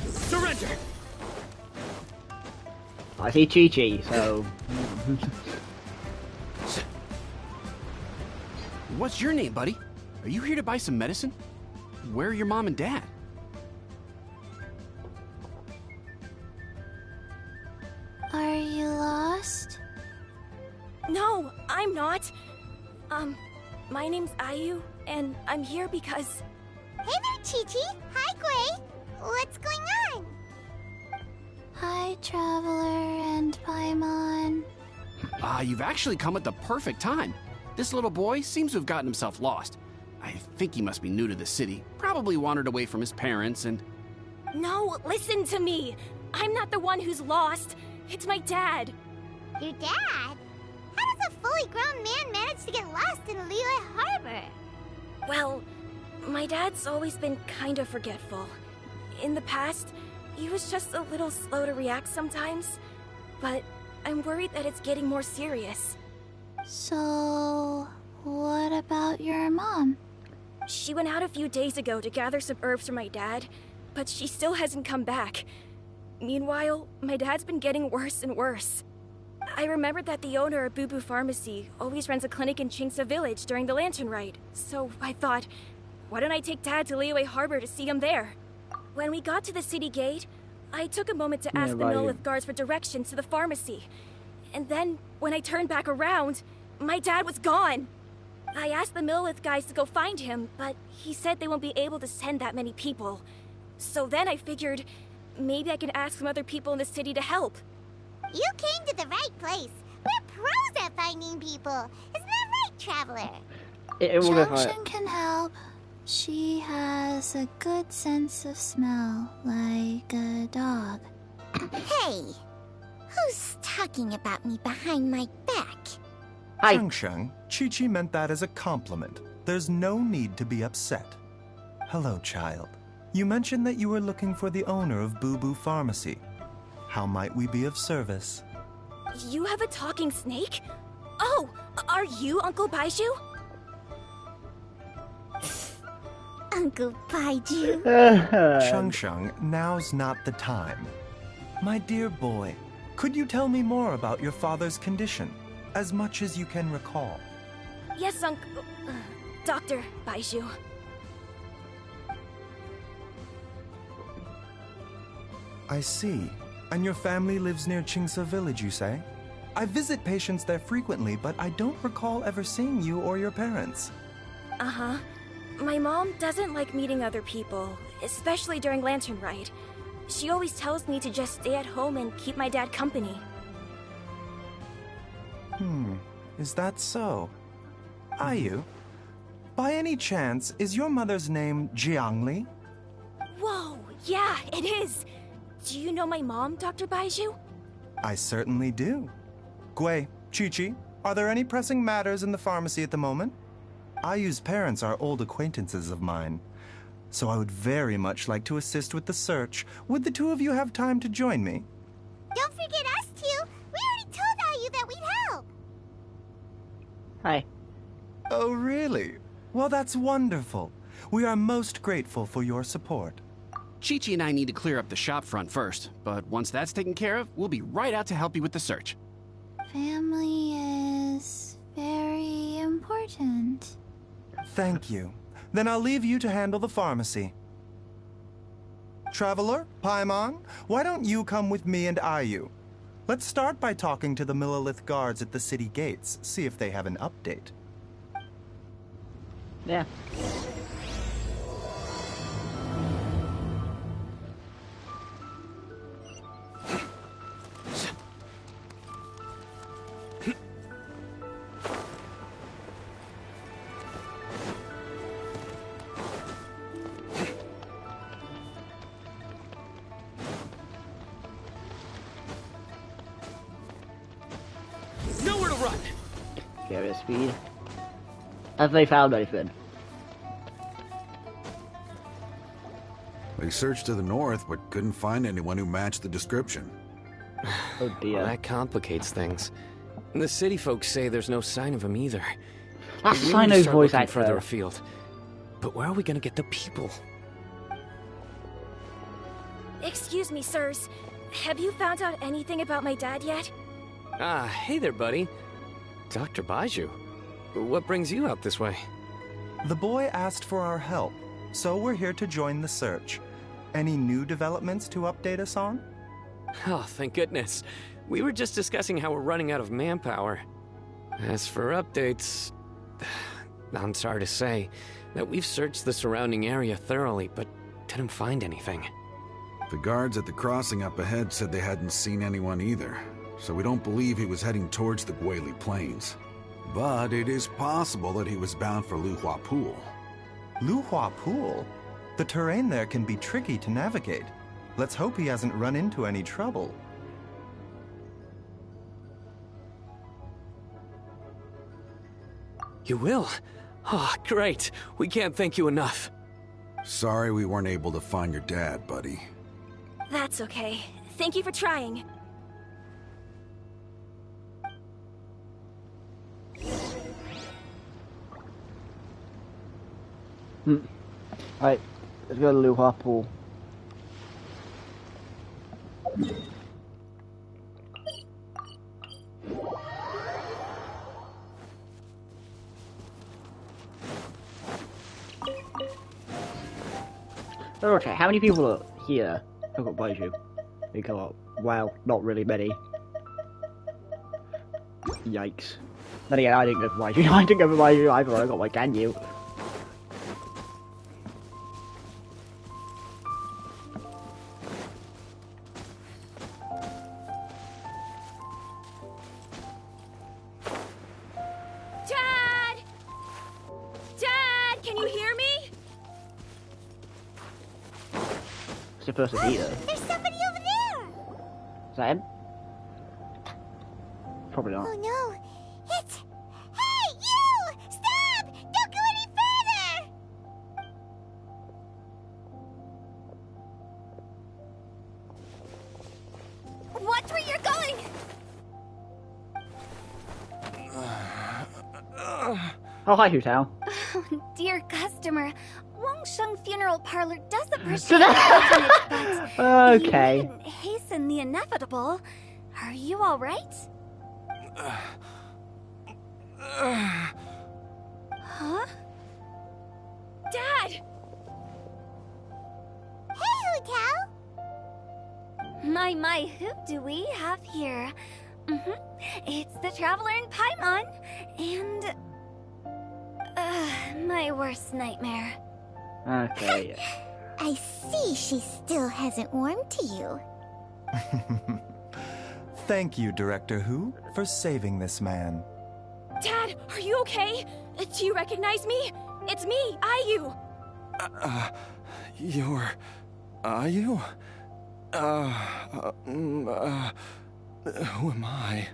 Surrender! I see Chi-Chi, so... What's your name, buddy? Are you here to buy some medicine? Where are your mom and dad? Are you lost? No, I'm not. My name's Ayu, and I'm here because... Hey there, Chi-Chi! Hi, Gui! What's going on? Hi, Traveler and Paimon. You've actually come at the perfect time. This little boy seems to have gotten himself lost. I think he must be new to the city. Probably wandered away from his parents and... No, listen to me! I'm not the one who's lost. It's my dad. Your dad? How does a fully grown man manage to get lost in Liyue Harbor? Well, my dad's always been kind of forgetful. In the past, he was just a little slow to react sometimes. But I'm worried that it's getting more serious. So, what about your mom? She went out a few days ago to gather some herbs for my dad, but she still hasn't come back. Meanwhile, my dad's been getting worse and worse. I remembered that the owner of Boo Boo Pharmacy always runs a clinic in Chingsa Village during the Lantern Rite, so I thought, why don't I take Dad to Liyue Harbor to see him there? When we got to the city gate, I took a moment to ask the Millelith guards for directions to the pharmacy. And then, when I turned back around, my dad was gone. I asked the Millelith guys to go find him, but he said they won't be able to send that many people. So then I figured, maybe I can ask some other people in the city to help. You came to the right place. We're pros at finding people. Isn't that right, Traveler? Junction can help. She has a good sense of smell, like a dog. Hey, who's talking about me behind my back? Hi. Sheng, Chi-Chi meant that as a compliment. There's no need to be upset. Hello, child. You mentioned that you were looking for the owner of Boo Boo Pharmacy. How might we be of service? You have a talking snake? Oh, are you Uncle Baizhu? Uncle Baizhu. Sheng, now's not the time. My dear boy, could you tell me more about your father's condition, as much as you can recall? Yes, Uncle... Dr. Baizhu. I see. And your family lives near Chingsa Village, you say? I visit patients there frequently, but I don't recall ever seeing you or your parents. Uh-huh. My mom doesn't like meeting other people, especially during Lantern Rite. She always tells me to just stay at home and keep my dad company. Is that so? Ayu, by any chance, is your mother's name Jiangli? Whoa, yeah, it is! Do you know my mom, Dr. Baizhu? I certainly do. Gui, Chi-Chi, are there any pressing matters in the pharmacy at the moment? Ayu's parents are old acquaintances of mine, so I would very much like to assist with the search. Would the two of you have time to join me? Don't forget us two. We already told Ayu that we'd help. Hi. Oh, really? Well, that's wonderful. We are most grateful for your support. Chi-Chi and I need to clear up the shop front first, but once that's taken care of, we'll be right out to help you with the search. Family is very important. Thank you. Then I'll leave you to handle the pharmacy. Traveler, Paimon, why don't you come with me and Ayu? Let's start by talking to the Millelith guards at the city gates, see if they have an update. Yeah. Nowhere to run! Carrier speed. Have they found anything? They searched to the north, but couldn't find anyone who matched the description. Oh dear. Well, that complicates things. The city folks say there's no sign of him either. That's We need to Sino's start voice looking further actor. afield. But where are we gonna get the people? Excuse me, sirs. Have you found out anything about my dad yet? Ah, hey there, buddy. Dr. Baizhu. What brings you out this way? The boy asked for our help, so we're here to join the search. Any new developments to update us on? Oh, thank goodness. We were just discussing how we're running out of manpower. As for updates, I'm sorry to say that we've searched the surrounding area thoroughly, but didn't find anything. The guards at the crossing up ahead said they hadn't seen anyone either, so we don't believe he was heading towards the Guili Plains. But it is possible that he was bound for Luhua Pool. Luhua Pool? The terrain there can be tricky to navigate. Let's hope he hasn't run into any trouble. You will? Oh, great. We can't thank you enough. Sorry we weren't able to find your dad, buddy. That's okay. Thank you for trying. Right, let's go to Luhua Pool. Okay, how many people are here? I've got Baizhu. We come up. Wow, not really many. Yikes. Then again, I didn't go for Baizhu. I didn't go for Baizhu either. I got my Ganyu. Dad! Dad, can you hear me? It's the person here. There's somebody over there! Is that him? Probably not. Oh no! It's... Hey, you! Stop! Don't go any further! Watch where you're going! Oh, hi, Hu Tao. Oh, dear customer. Wangsheng Funeral Parlor does appreciate your patronage, but Okay. you needn't hasten the inevitable. Are you all right? Huh? Dad! Hey, Hu Tao! My, who do we have here? It's the Traveler in Paimon, and... my worst nightmare. Okay. I see she still hasn't warmed to you. Thank you, Director Hu, for saving this man. Dad, are you okay? Do you recognize me? It's me, Ayu. Are you? Who am I?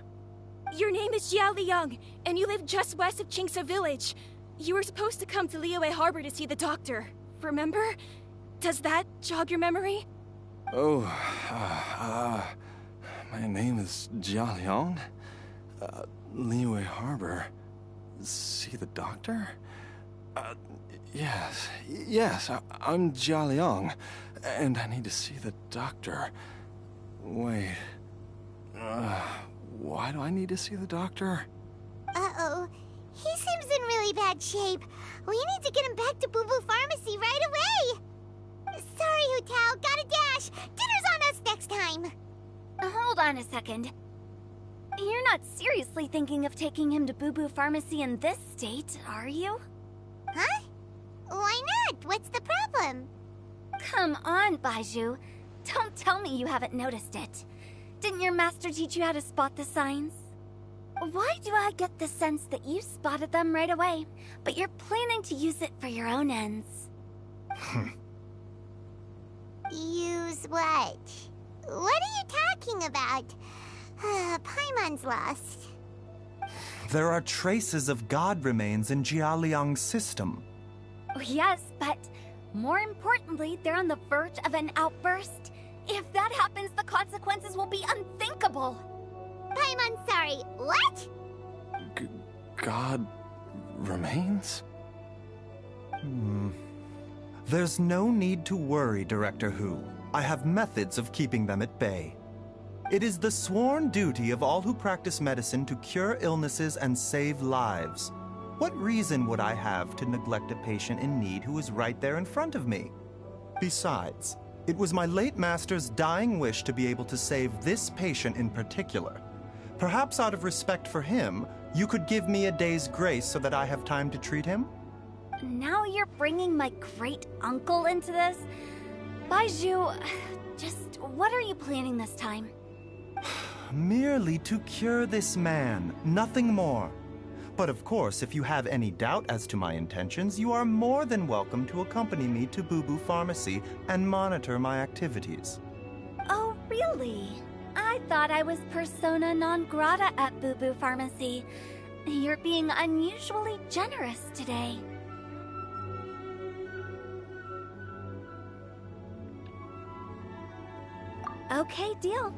Your name is Jiao Liang, and you live just west of Qingsa Village. You were supposed to come to Liyue Harbor to see the doctor. Remember? Does that jog your memory? Oh, my name is Jia Liang. Liyue Harbor. See the doctor? Yes, I'm Jia Liang, and I need to see the doctor. Wait, why do I need to see the doctor? Uh-oh. He seems in really bad shape. We need to get him back to Boo Boo Pharmacy right away. Sorry, Hu Tao. Gotta dash. Dinner's on us next time. Hold on a second. You're not seriously thinking of taking him to Boo Boo Pharmacy in this state, are you? Huh? Why not? What's the problem? Come on, Baizhu. Don't tell me you haven't noticed it. Didn't your master teach you how to spot the signs? Why do I get the sense that you spotted them right away, but you're planning to use it for your own ends? Use what? What are you talking about? Paimon's lost. There are traces of god remains in Jia Liang's system. Yes, but more importantly, they're on the verge of an outburst. If that happens, the consequences will be unthinkable. Paimon, sorry, what? God remains? There's no need to worry, Director Hu. I have methods of keeping them at bay. It is the sworn duty of all who practice medicine to cure illnesses and save lives. What reason would I have to neglect a patient in need who is right there in front of me? Besides, it was my late master's dying wish to be able to save this patient in particular. Perhaps out of respect for him, you could give me a day's grace so that I have time to treat him? Now you're bringing my great-uncle into this? Baizhu, just what are you planning this time? Merely to cure this man, nothing more. But of course, if you have any doubt as to my intentions, you are more than welcome to accompany me to Boo Pharmacy and monitor my activities. Oh, really? I thought I was persona non grata at Boo Pharmacy. You're being unusually generous today. Okay, deal.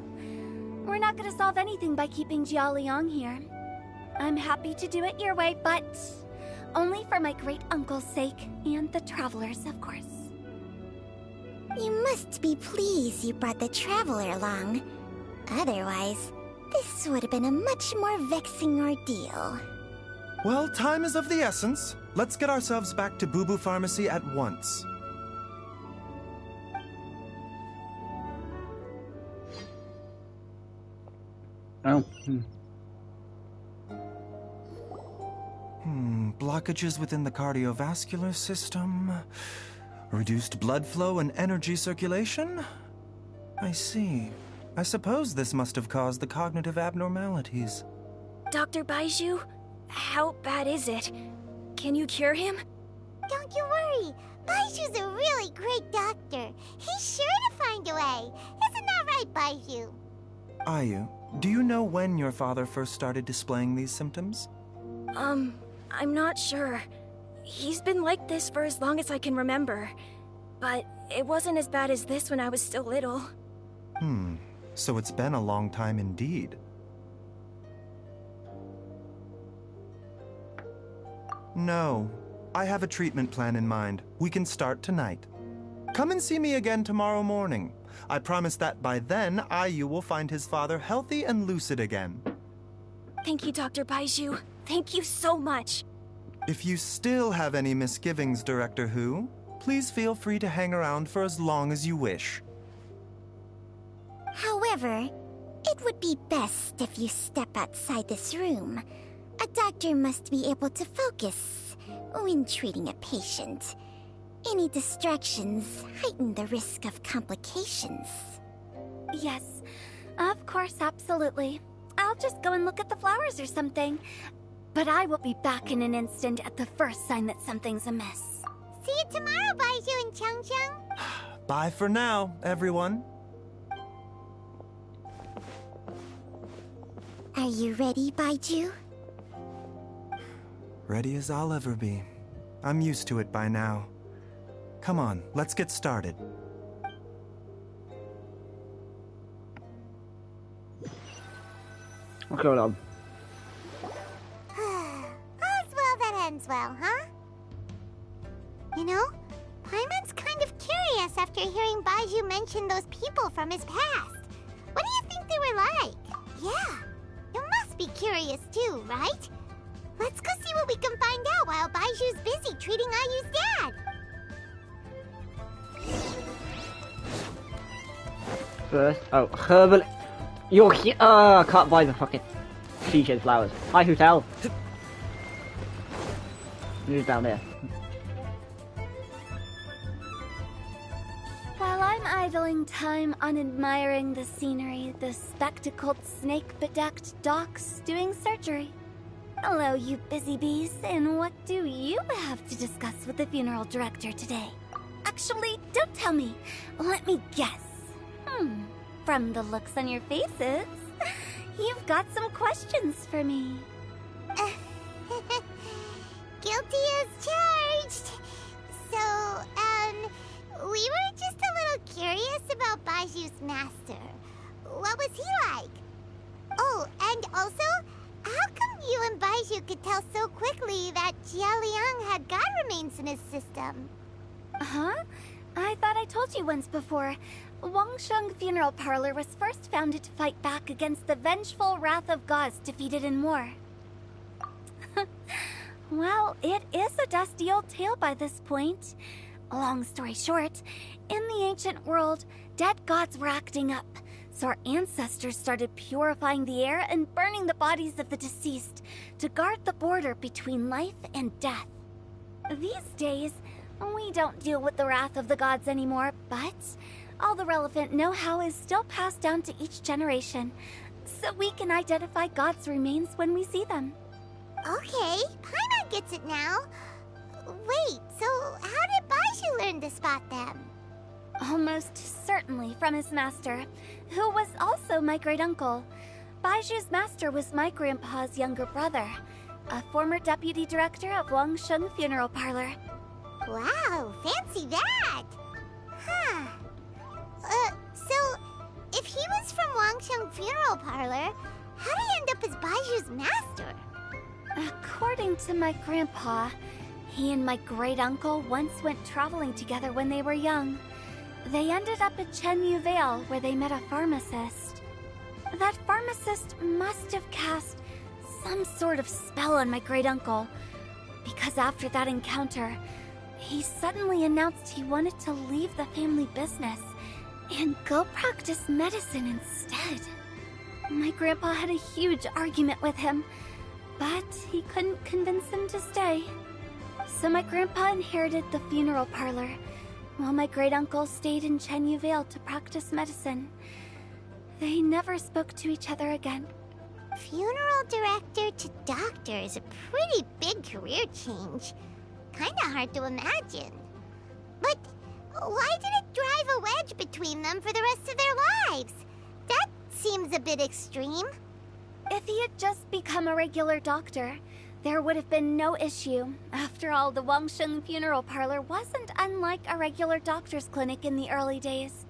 We're not gonna solve anything by keeping Jialiang here. I'm happy to do it your way, but only for my great-uncle's sake and the travelers, of course. You must be pleased you brought the traveler along. Otherwise, this would have been a much more vexing ordeal. Well, time is of the essence. Let's get ourselves back to Boo Pharmacy at once. Oh. Blockages within the cardiovascular system. Reduced blood flow and energy circulation? I see. I suppose this must have caused the cognitive abnormalities. Dr. Baizhu, how bad is it? Can you cure him? Don't you worry. Baizhu's a really great doctor. He's sure to find a way. Isn't that right, Baizhu? Ayu, do you know when your father first started displaying these symptoms? I'm not sure. He's been like this for as long as I can remember. But it wasn't as bad as this when I was still little. So it's been a long time indeed. No, I have a treatment plan in mind. We can start tonight. Come and see me again tomorrow morning. I promise that by then, Ayu will find his father healthy and lucid again. Thank you, Dr. Baizhu. Thank you so much. If you still have any misgivings, Director Hu, please feel free to hang around for as long as you wish. However, it would be best if you step outside this room. A doctor must be able to focus when treating a patient. Any distractions heighten the risk of complications. Yes, of course, absolutely. I'll just go and look at the flowers or something. But I will be back in an instant at the first sign that something's amiss. See you tomorrow, Baizhu and Changcheng. Bye for now, everyone. Are you ready, Baizhu? Ready as I'll ever be. I'm used to it by now. Come on, let's get started. What's going on? All's well that ends well, huh? You know, Paimon's kind of curious after hearing Baizhu mention those people from his past. What do you think they were like? Yeah, you must be curious too, right? Let's go see what we can find out while Baizhu's busy treating Ayu's dad. First, herbal. You're here. I can't buy the fucking seashell flowers. Hi, hotel. Who's down there? While I'm idling time on admiring the scenery, the spectacled snake-bedecked docs doing surgery. Hello, you busy bees, and what do you have to discuss with the funeral director today? Actually, don't tell me. Let me guess. From the looks on your faces, you've got some questions for me. Guilty as charged. So, we were just a little curious about Baizhu's master. What was he like? Oh, Also, how come you and Baizhu could tell so quickly that Jia Liang had god remains in his system? Huh? I thought I told you once before. Wangsheng Funeral Parlor was first founded to fight back against the vengeful wrath of gods defeated in war. Well, it is a dusty old tale by this point. Long story short, in the ancient world, dead gods were acting up, so our ancestors started purifying the air and burning the bodies of the deceased to guard the border between life and death. These days, we don't deal with the wrath of the gods anymore, but all the relevant know-how is still passed down to each generation, so we can identify gods' remains when we see them. Okay, Paimon gets it now. Wait, so how did Baizhu learn to spot them? Almost certainly from his master, who was also my great-uncle. Baizhu's master was my grandpa's younger brother, a former deputy director of Wangsheng Funeral Parlor. Wow, fancy that! Huh. So, if he was from Wangsheng Funeral Parlor, how did he end up as Baizhu's master? According to my grandpa, he and my great-uncle once went traveling together when they were young. They ended up at Chenyu Vale, where they met a pharmacist. That pharmacist must have cast some sort of spell on my great-uncle, because after that encounter, he suddenly announced he wanted to leave the family business and go practice medicine instead. My grandpa had a huge argument with him, but he couldn't convince him to stay. So my grandpa inherited the funeral parlor, while my great-uncle stayed in Chenyu Vale to practice medicine. They never spoke to each other again. Funeral director to doctor is a pretty big career change. Kinda hard to imagine. But why did it drive a wedge between them for the rest of their lives? That seems a bit extreme. If he had just become a regular doctor, there would have been no issue. After all, the Wangsheng Funeral Parlor wasn't unlike a regular doctor's clinic in the early days.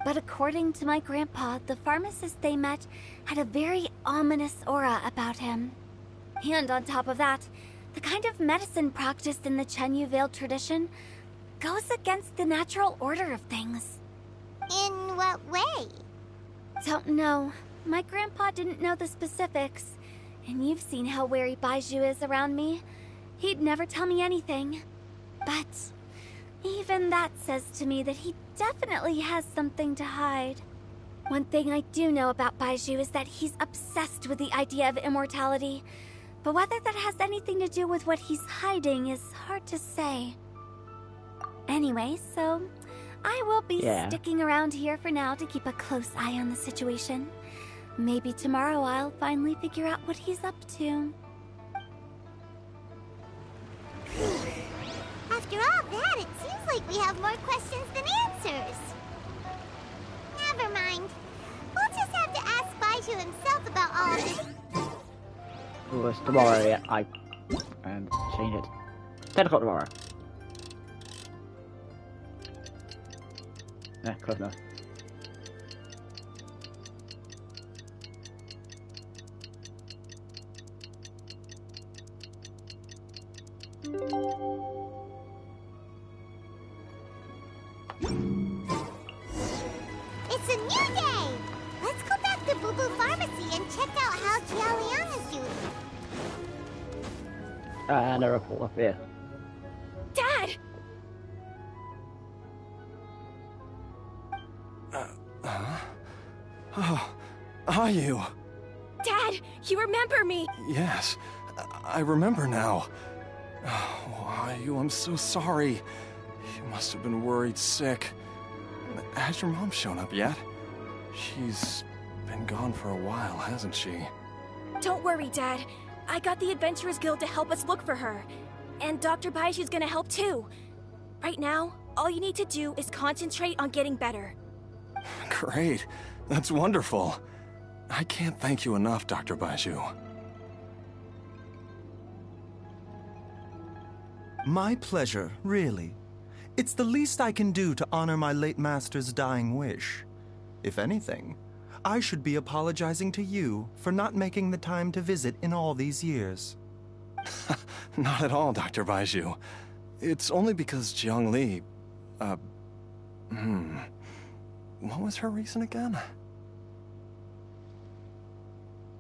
But according to my grandpa, the pharmacist they met had a very ominous aura about him. And on top of that, the kind of medicine practiced in the Chenyu Vale tradition goes against the natural order of things. In what way? Don't know. My grandpa didn't know the specifics. And you've seen how wary Baizhu is around me. He'd never tell me anything. But even that says to me that he definitely has something to hide. One thing I do know about Baizhu is that he's obsessed with the idea of immortality. But whether that has anything to do with what he's hiding is hard to say. Anyway, so I will be sticking around here for now to keep a close eye on the situation. Maybe tomorrow I'll finally figure out what he's up to. After all that, it seems like we have more questions than answers. Never mind. We'll just have to ask Baizhu himself about all of this. It was tomorrow, yeah, I change it. 10 o'clock tomorrow. Yeah, close enough. It's a new day! Let's go back to Boo Boo Pharmacy and check out how Jia Liang is doing. And a report up here. Dad! Oh, are you? Dad, you remember me! Yes, I remember now. Oh, Ayu, I'm so sorry. You must have been worried sick. Has your mom shown up yet? She's been gone for a while, hasn't she? Don't worry, Dad. I got the Adventurers Guild to help us look for her. And Dr. Baizhu's gonna help too. Right now, all you need to do is concentrate on getting better. Great. That's wonderful. I can't thank you enough, Dr. Baizhu. My pleasure, really. It's the least I can do to honor my late master's dying wish. If anything, I should be apologizing to you for not making the time to visit in all these years. Not at all, Dr. Baizhu. It's only because Jiang Li... What was her reason again?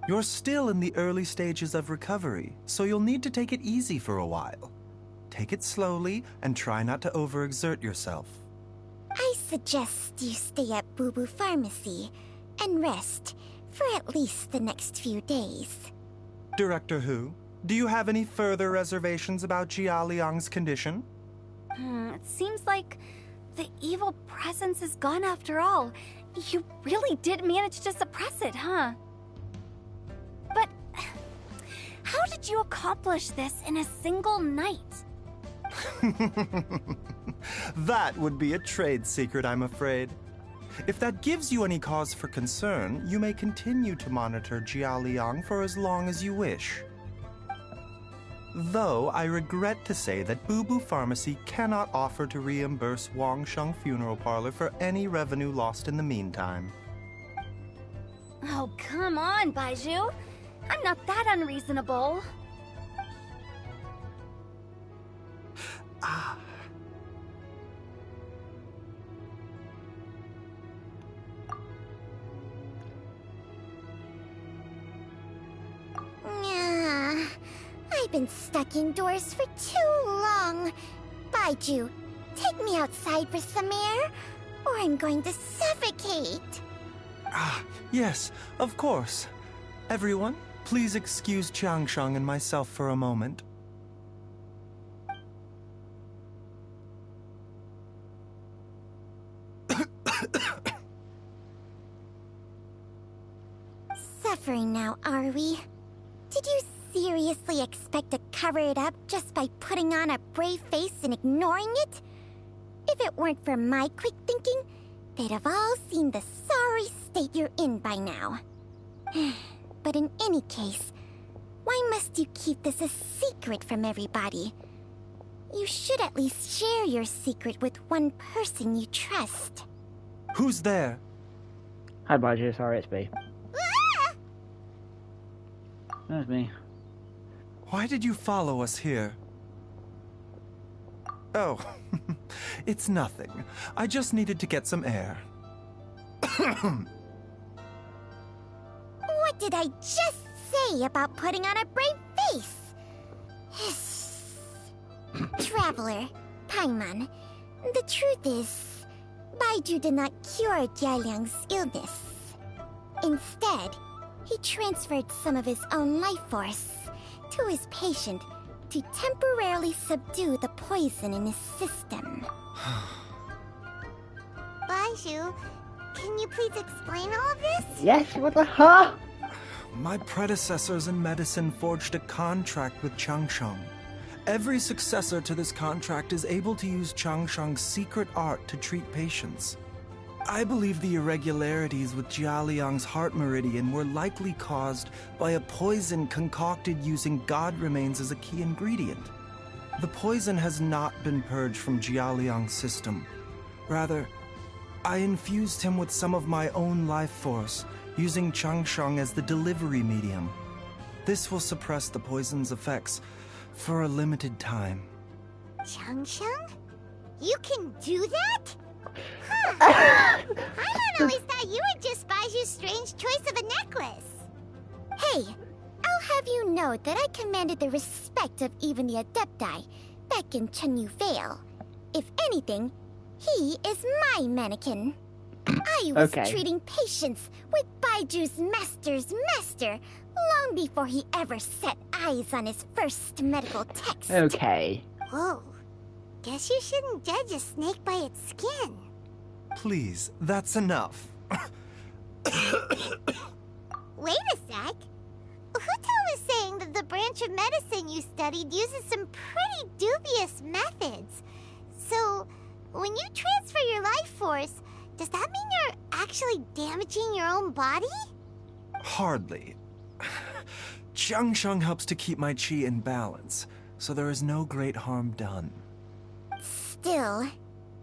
You're still in the early stages of recovery, so you'll need to take it easy for a while. Take it slowly and try not to overexert yourself. I suggest you stay at Boo Boo Pharmacy and rest for at least the next few days. Director Hu, do you have any further reservations about Jia Liang's condition? It seems like the evil presence is gone after all. You really did manage to suppress it, huh? But how did you accomplish this in a single night? That would be a trade secret, I'm afraid. If that gives you any cause for concern, you may continue to monitor Jia Liang for as long as you wish. Though I regret to say that Boo Boo Pharmacy cannot offer to reimburse Wangsheng Funeral Parlor for any revenue lost in the meantime. Oh, come on, Baizhu. I'm not that unreasonable. I've been stuck indoors for too long. Baizhu, take me outside for some air, or I'm going to suffocate. Yes, of course. Everyone, please excuse Changsheng and myself for a moment. Suffering now, are we? Did you seriously expect to cover it up just by putting on a brave face and ignoring it? If it weren't for my quick thinking, they'd have all seen the sorry state you're in by now. But in any case, why must you keep this a secret from everybody? You should at least share your secret with one person you trust. Who's there? Hi, Baizhu. Sorry, it's me. That's me. Why did you follow us here? Oh, it's nothing. I just needed to get some air. What did I just say about putting on a brave face? Traveler, Paimon, the truth is, Baizhu did not cure Jialiang's illness. Instead, he transferred some of his own life force to his patient to temporarily subdue the poison in his system. Baizhu, can you please explain all of this? Yes, what the huh? My predecessors in medicine forged a contract with Changsheng. Every successor to this contract is able to use Changsheng's secret art to treat patients. I believe the irregularities with Jia Liang's heart meridian were likely caused by a poison concocted using god remains as a key ingredient. The poison has not been purged from Jia Liang's system. Rather, I infused him with some of my own life force, using Changsheng as the delivery medium. This will suppress the poison's effects for a limited time. Changsheng? You can do that? Huh. I always thought you were just Baizhu's strange choice of a necklace. Hey, I'll have you know that I commanded the respect of even the Adepti back in Chenyu Vale. If anything, he is my mannequin. I was treating patients with Baiju's master's master long before he ever set eyes on his first medical text. Okay. Whoa. Guess you shouldn't judge a snake by its skin. Please, that's enough. Wait a sec. Huto was saying that the branch of medicine you studied uses some pretty dubious methods. So, when you transfer your life force, does that mean you're actually damaging your own body? Hardly. Changsheng helps to keep my chi in balance, so there is no great harm done. Still,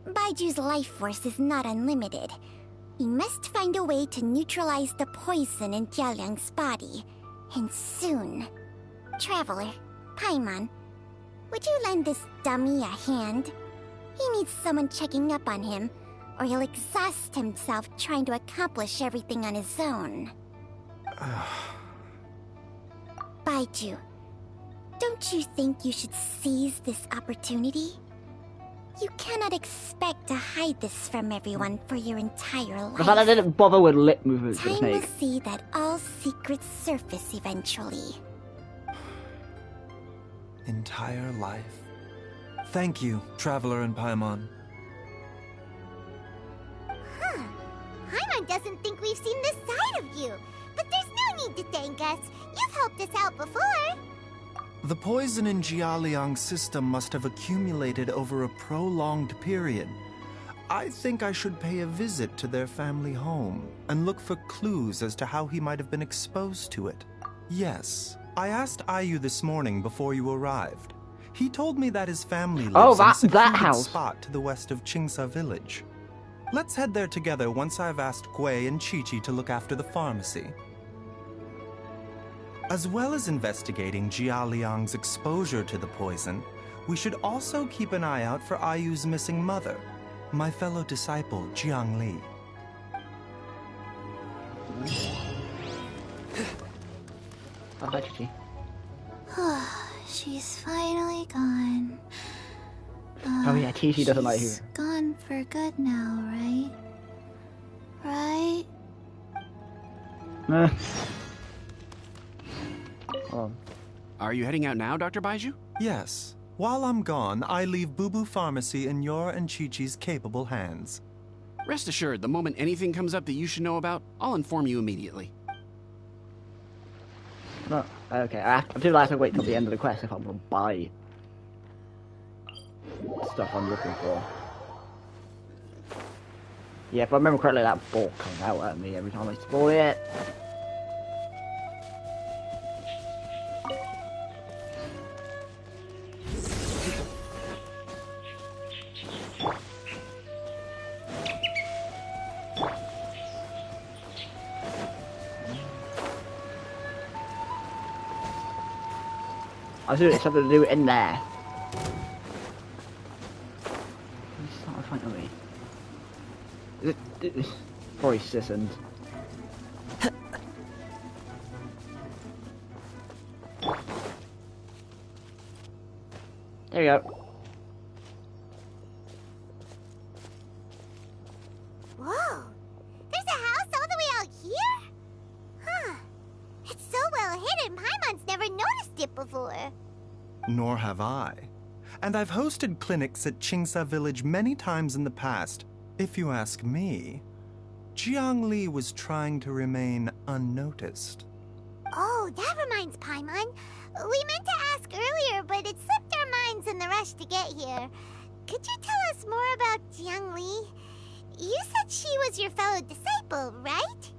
Baiju's life force is not unlimited. We must find a way to neutralize the poison in Jialiang's body. And soon. Traveler, Paimon, would you lend this dummy a hand? He needs someone checking up on him, or he'll exhaust himself trying to accomplish everything on his own. Baizhu, don't you think you should seize this opportunity? You cannot expect to hide this from everyone for your entire life. The fact I didn't bother with lip movements for the Time will snake. see that all secrets surface eventually. Entire life. Thank you, Traveler and Paimon. Huh. Paimon doesn't think we've seen this side of you. But there's no need to thank us. You've helped us out before. The poison in Jialiang's system must have accumulated over a prolonged period. I think I should pay a visit to their family home and look for clues as to how he might have been exposed to it. Yes, I asked Ayu this morning before you arrived. He told me that his family lives in a secluded house. spot to the west of Qingsa village. Let's head there together once I've asked Gui and Chi-Chi to look after the pharmacy. As well as investigating Jialiang's exposure to the poison, we should also keep an eye out for Ayu's missing mother, my fellow disciple, Jiangli. Oh, hi, Chi-Chi. She's finally gone. Oh yeah, Chi-Chi doesn't like you. She's gone for good now, right? Right? Oh. Are you heading out now, Dr. Baizhu? Yes. While I'm gone, I leave Boo Boo Pharmacy in your and Chi-Chi's capable hands. Rest assured, the moment anything comes up that you should know about, I'll inform you immediately. No, okay, I do have to wait till the end of the quest if I'm gonna buy stuff I'm looking for. Yeah, if I remember correctly, that ball comes out at me every time I spoil it. I assume it's something to do in there. It's not in front of me. It's probably citizens. There you go. Whoa! There's a house all the way out here? Huh. It's so well hidden, Paimon's never noticed it before. Nor have I. And I've hosted clinics at Qingsa Village many times in the past. If you ask me, Jiangli was trying to remain unnoticed. Oh, that reminds Paimon. We meant to ask earlier, but it slipped our minds in the rush to get here. Could you tell us more about Jiangli? You said she was your fellow disciple, right?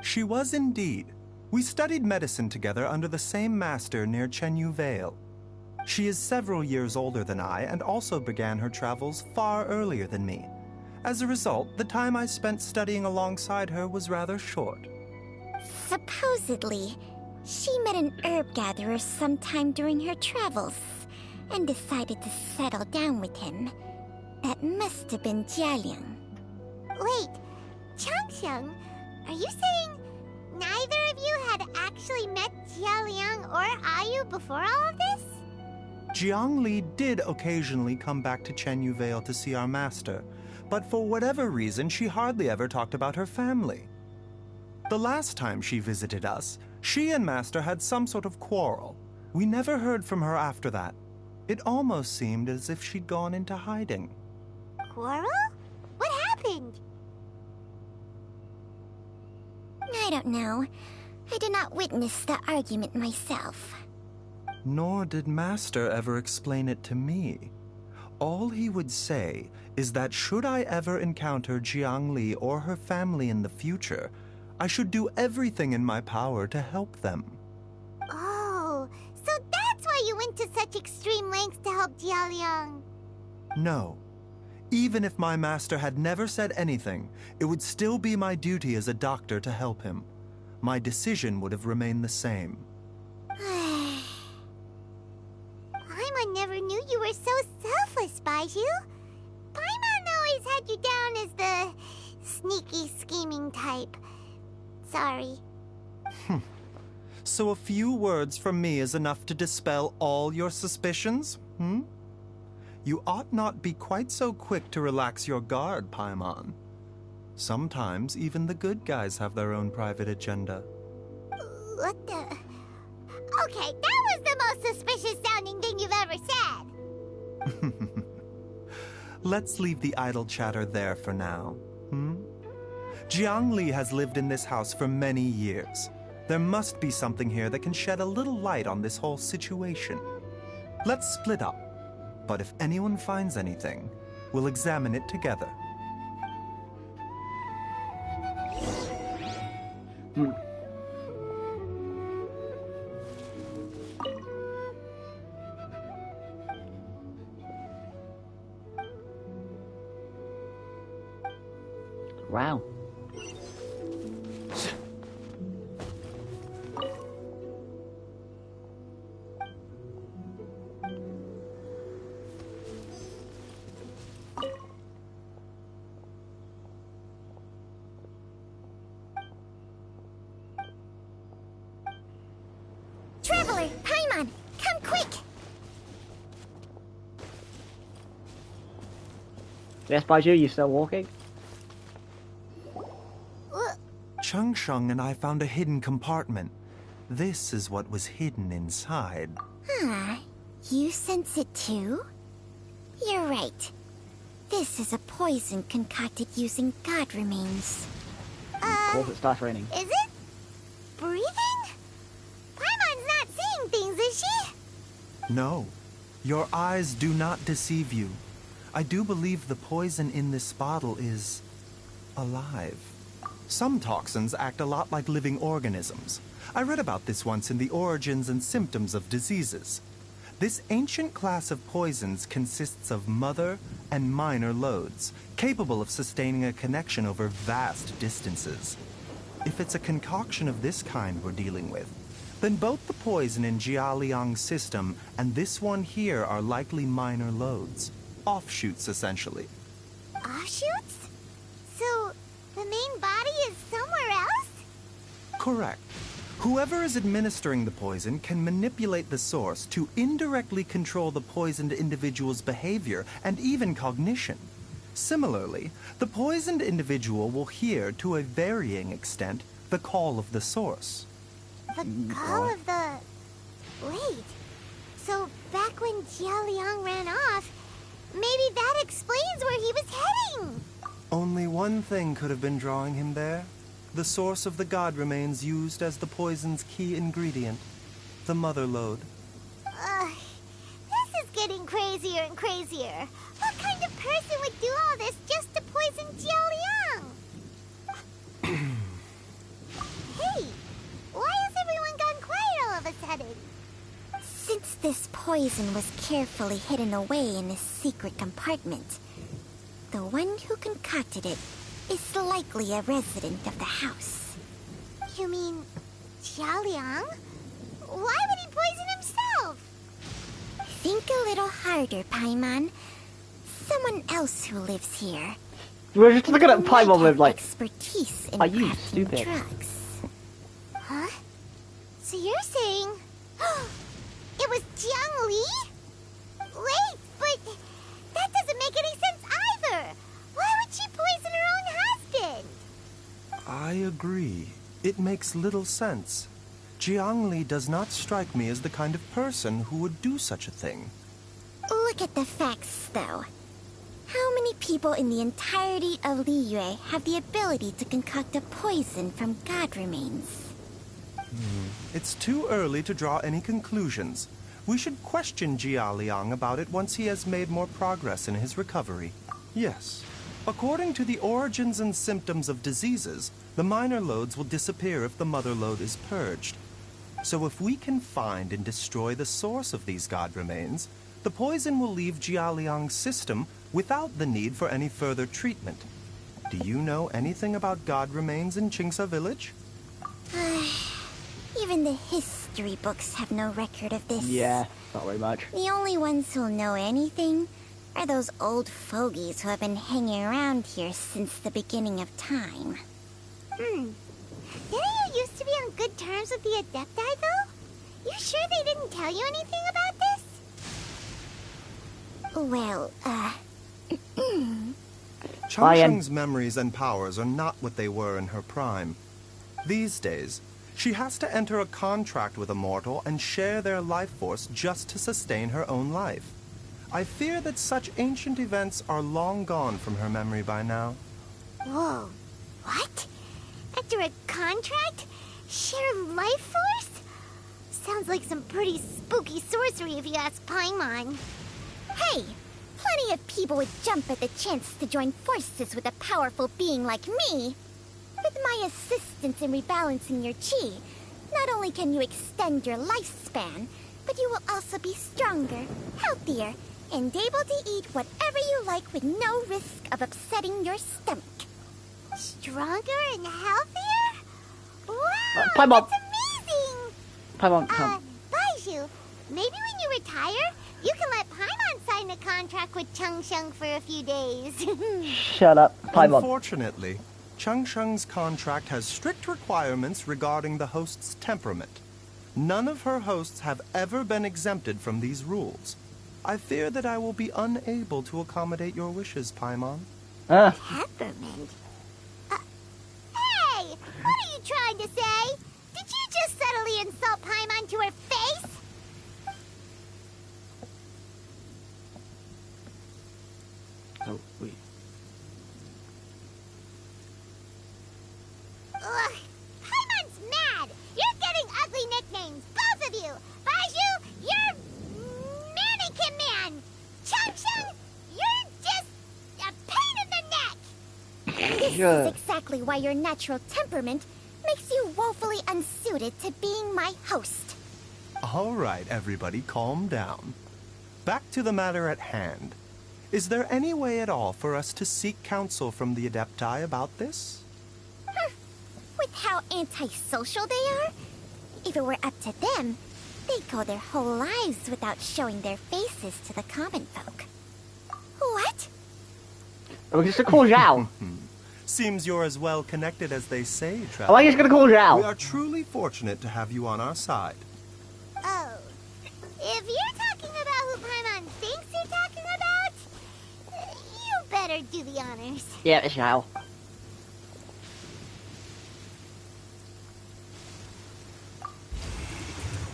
She was indeed. We studied medicine together under the same master near Chenyu Vale. She is several years older than I and also began her travels far earlier than me. As a result, the time I spent studying alongside her was rather short. Supposedly, she met an herb gatherer sometime during her travels and decided to settle down with him. That must have been Jialiang. Wait, Changxiang, are you saying neither of you had actually met Jialiang or Ayu before all of this? Jiangli did occasionally come back to Chenyu Vale to see our master, but for whatever reason, she hardly ever talked about her family. The last time she visited us, she and Master had some sort of quarrel. We never heard from her after that. It almost seemed as if she'd gone into hiding. Quarrel? What happened? I don't know. I did not witness the argument myself. Nor did Master ever explain it to me. All he would say is that should I ever encounter Jiangli or her family in the future, I should do everything in my power to help them. Oh, so that's why you went to such extreme lengths to help Jialiang. No. Even if my master had never said anything, it would still be my duty as a doctor to help him. My decision would have remained the same. Paimon never knew you were so selfless, Baizhu. Paimon always had you down as the sneaky, scheming type. Sorry. So a few words from me is enough to dispel all your suspicions, hmm? You ought not be quite so quick to relax your guard, Paimon. Sometimes even the good guys have their own private agenda. What the... Okay, that was the most suspicious-sounding thing you've ever said. Let's leave the idle chatter there for now, hmm? Jiangli has lived in this house for many years. There must be something here that can shed a little light on this whole situation. Let's split up, but if anyone finds anything, we'll examine it together. Wow. Traveler, Paimon, come quick! Yes, Baizhu, you still walking? Changsheng and I found a hidden compartment. This is what was hidden inside. Huh. You sense it too? You're right. This is a poison concocted using god remains. Of course it starts raining. Is it? Breathing? Paimon's not seeing things, is she? No, your eyes do not deceive you. I do believe the poison in this bottle is alive. Some toxins act a lot like living organisms. I read about this once in the Origins and Symptoms of Diseases. This ancient class of poisons consists of mother and minor loads, capable of sustaining a connection over vast distances. If it's a concoction of this kind we're dealing with, then both the poison in Jialiang's system and this one here are likely minor loads. Offshoots, essentially. Offshoots? So, the main body is somewhere else? Correct. Whoever is administering the poison can manipulate the source to indirectly control the poisoned individual's behavior and even cognition. Similarly, the poisoned individual will hear, to a varying extent, the call of the source. The call of the... Wait. So, back when Jialiang ran off, maybe that explains where he was heading! Only one thing could have been drawing him there. The source of the god remains used as the poison's key ingredient, the mother lode. This is getting crazier and crazier. What kind of person would do all this just to poison Jialiang? Hey, why has everyone gone quiet all of a sudden? Since this poison was carefully hidden away in a secret compartment, the one who concocted it is likely a resident of the house. You mean Jialiang? Why would he poison himself? Think a little harder, Paimon. Someone else who lives here. We're just looking at Paimon with like, expertise in are you crafting stupid? drugs. Huh? So you're saying it was Jiang Li? Wait, but that doesn't make any sense either. Why would she poison her own husband? I agree. It makes little sense. Jiangli does not strike me as the kind of person who would do such a thing. Look at the facts, though. How many people in the entirety of Liyue have the ability to concoct a poison from god remains? It's too early to draw any conclusions. We should question Jia Liang about it once he has made more progress in his recovery. Yes. According to the Origins and Symptoms of Diseases, the minor loads will disappear if the mother load is purged. So if we can find and destroy the source of these god remains, the poison will leave Jia Liang's system without the need for any further treatment. Do you know anything about god remains in Qingce village? Even the history books have no record of this. Yeah, not very much. The only ones who'll know anything are those old fogies who have been hanging around here since the beginning of time. Didn't you used to be on good terms with the Adepti, though? You sure they didn't tell you anything about this? Well, Changsheng's memories and powers are not what they were in her prime. These days, she has to enter a contract with a mortal and share their life force just to sustain her own life. I fear that such ancient events are long gone from her memory by now. Whoa, what? After a contract? Share life force? Sounds like some pretty spooky sorcery if you ask Paimon. Hey, plenty of people would jump at the chance to join forces with a powerful being like me. With my assistance in rebalancing your chi, not only can you extend your lifespan, but you will also be stronger, healthier, and able to eat whatever you like with no risk of upsetting your stomach. Stronger and healthier? Wow, Paimon. that's amazing! Paimon, come. Baizhu, maybe when you retire, you can let Paimon sign a contract with Changsheng for a few days. Shut up, Paimon. Unfortunately, Changsheng's contract has strict requirements regarding the host's temperament. None of her hosts have ever been exempted from these rules. I fear that I will be unable to accommodate your wishes, Paimon. Temperament? Hey! What are you trying to say? Did you just subtly insult Paimon to her face? Oh, wait. Ugh! Paimon's mad! You're getting ugly nicknames, both of you! Baizhu, you're Mannequin Man! Changsheng, you're just a pain in the neck! This is exactly why your natural temperament makes you woefully unsuited to being my host. All right, everybody, calm down. Back to the matter at hand. Is there any way at all for us to seek counsel from the Adepti about this? With how antisocial they are, if it were up to them, they'd go their whole lives without showing their faces to the common folk. What? We're just gonna call Zhao. Seems you're as well connected as they say, Am Traveler. I just gonna call We Zhao? are truly fortunate to have you on our side. Oh. If you're talking about who Paimon thinks you're talking about, you better do the honors. Yeah, it's Zhao.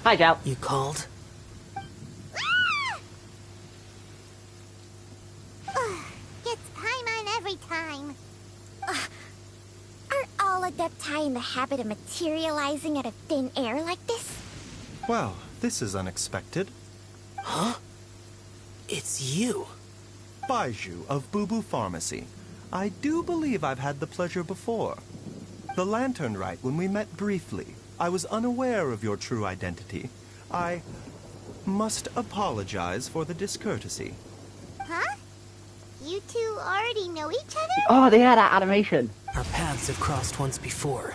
Hi, Zhao. You called? Gets Paimon every time. Are all Adepti in the habit of materializing out of thin air like this? Well, this is unexpected. Huh? It's you. Baizhu of Boo Pharmacy. I do believe I've had the pleasure before. The Lantern Rite, when we met briefly, I was unaware of your true identity. I must apologize for the discourtesy. Huh? You two already know each other? Oh, they had that animation. Our paths have crossed once before.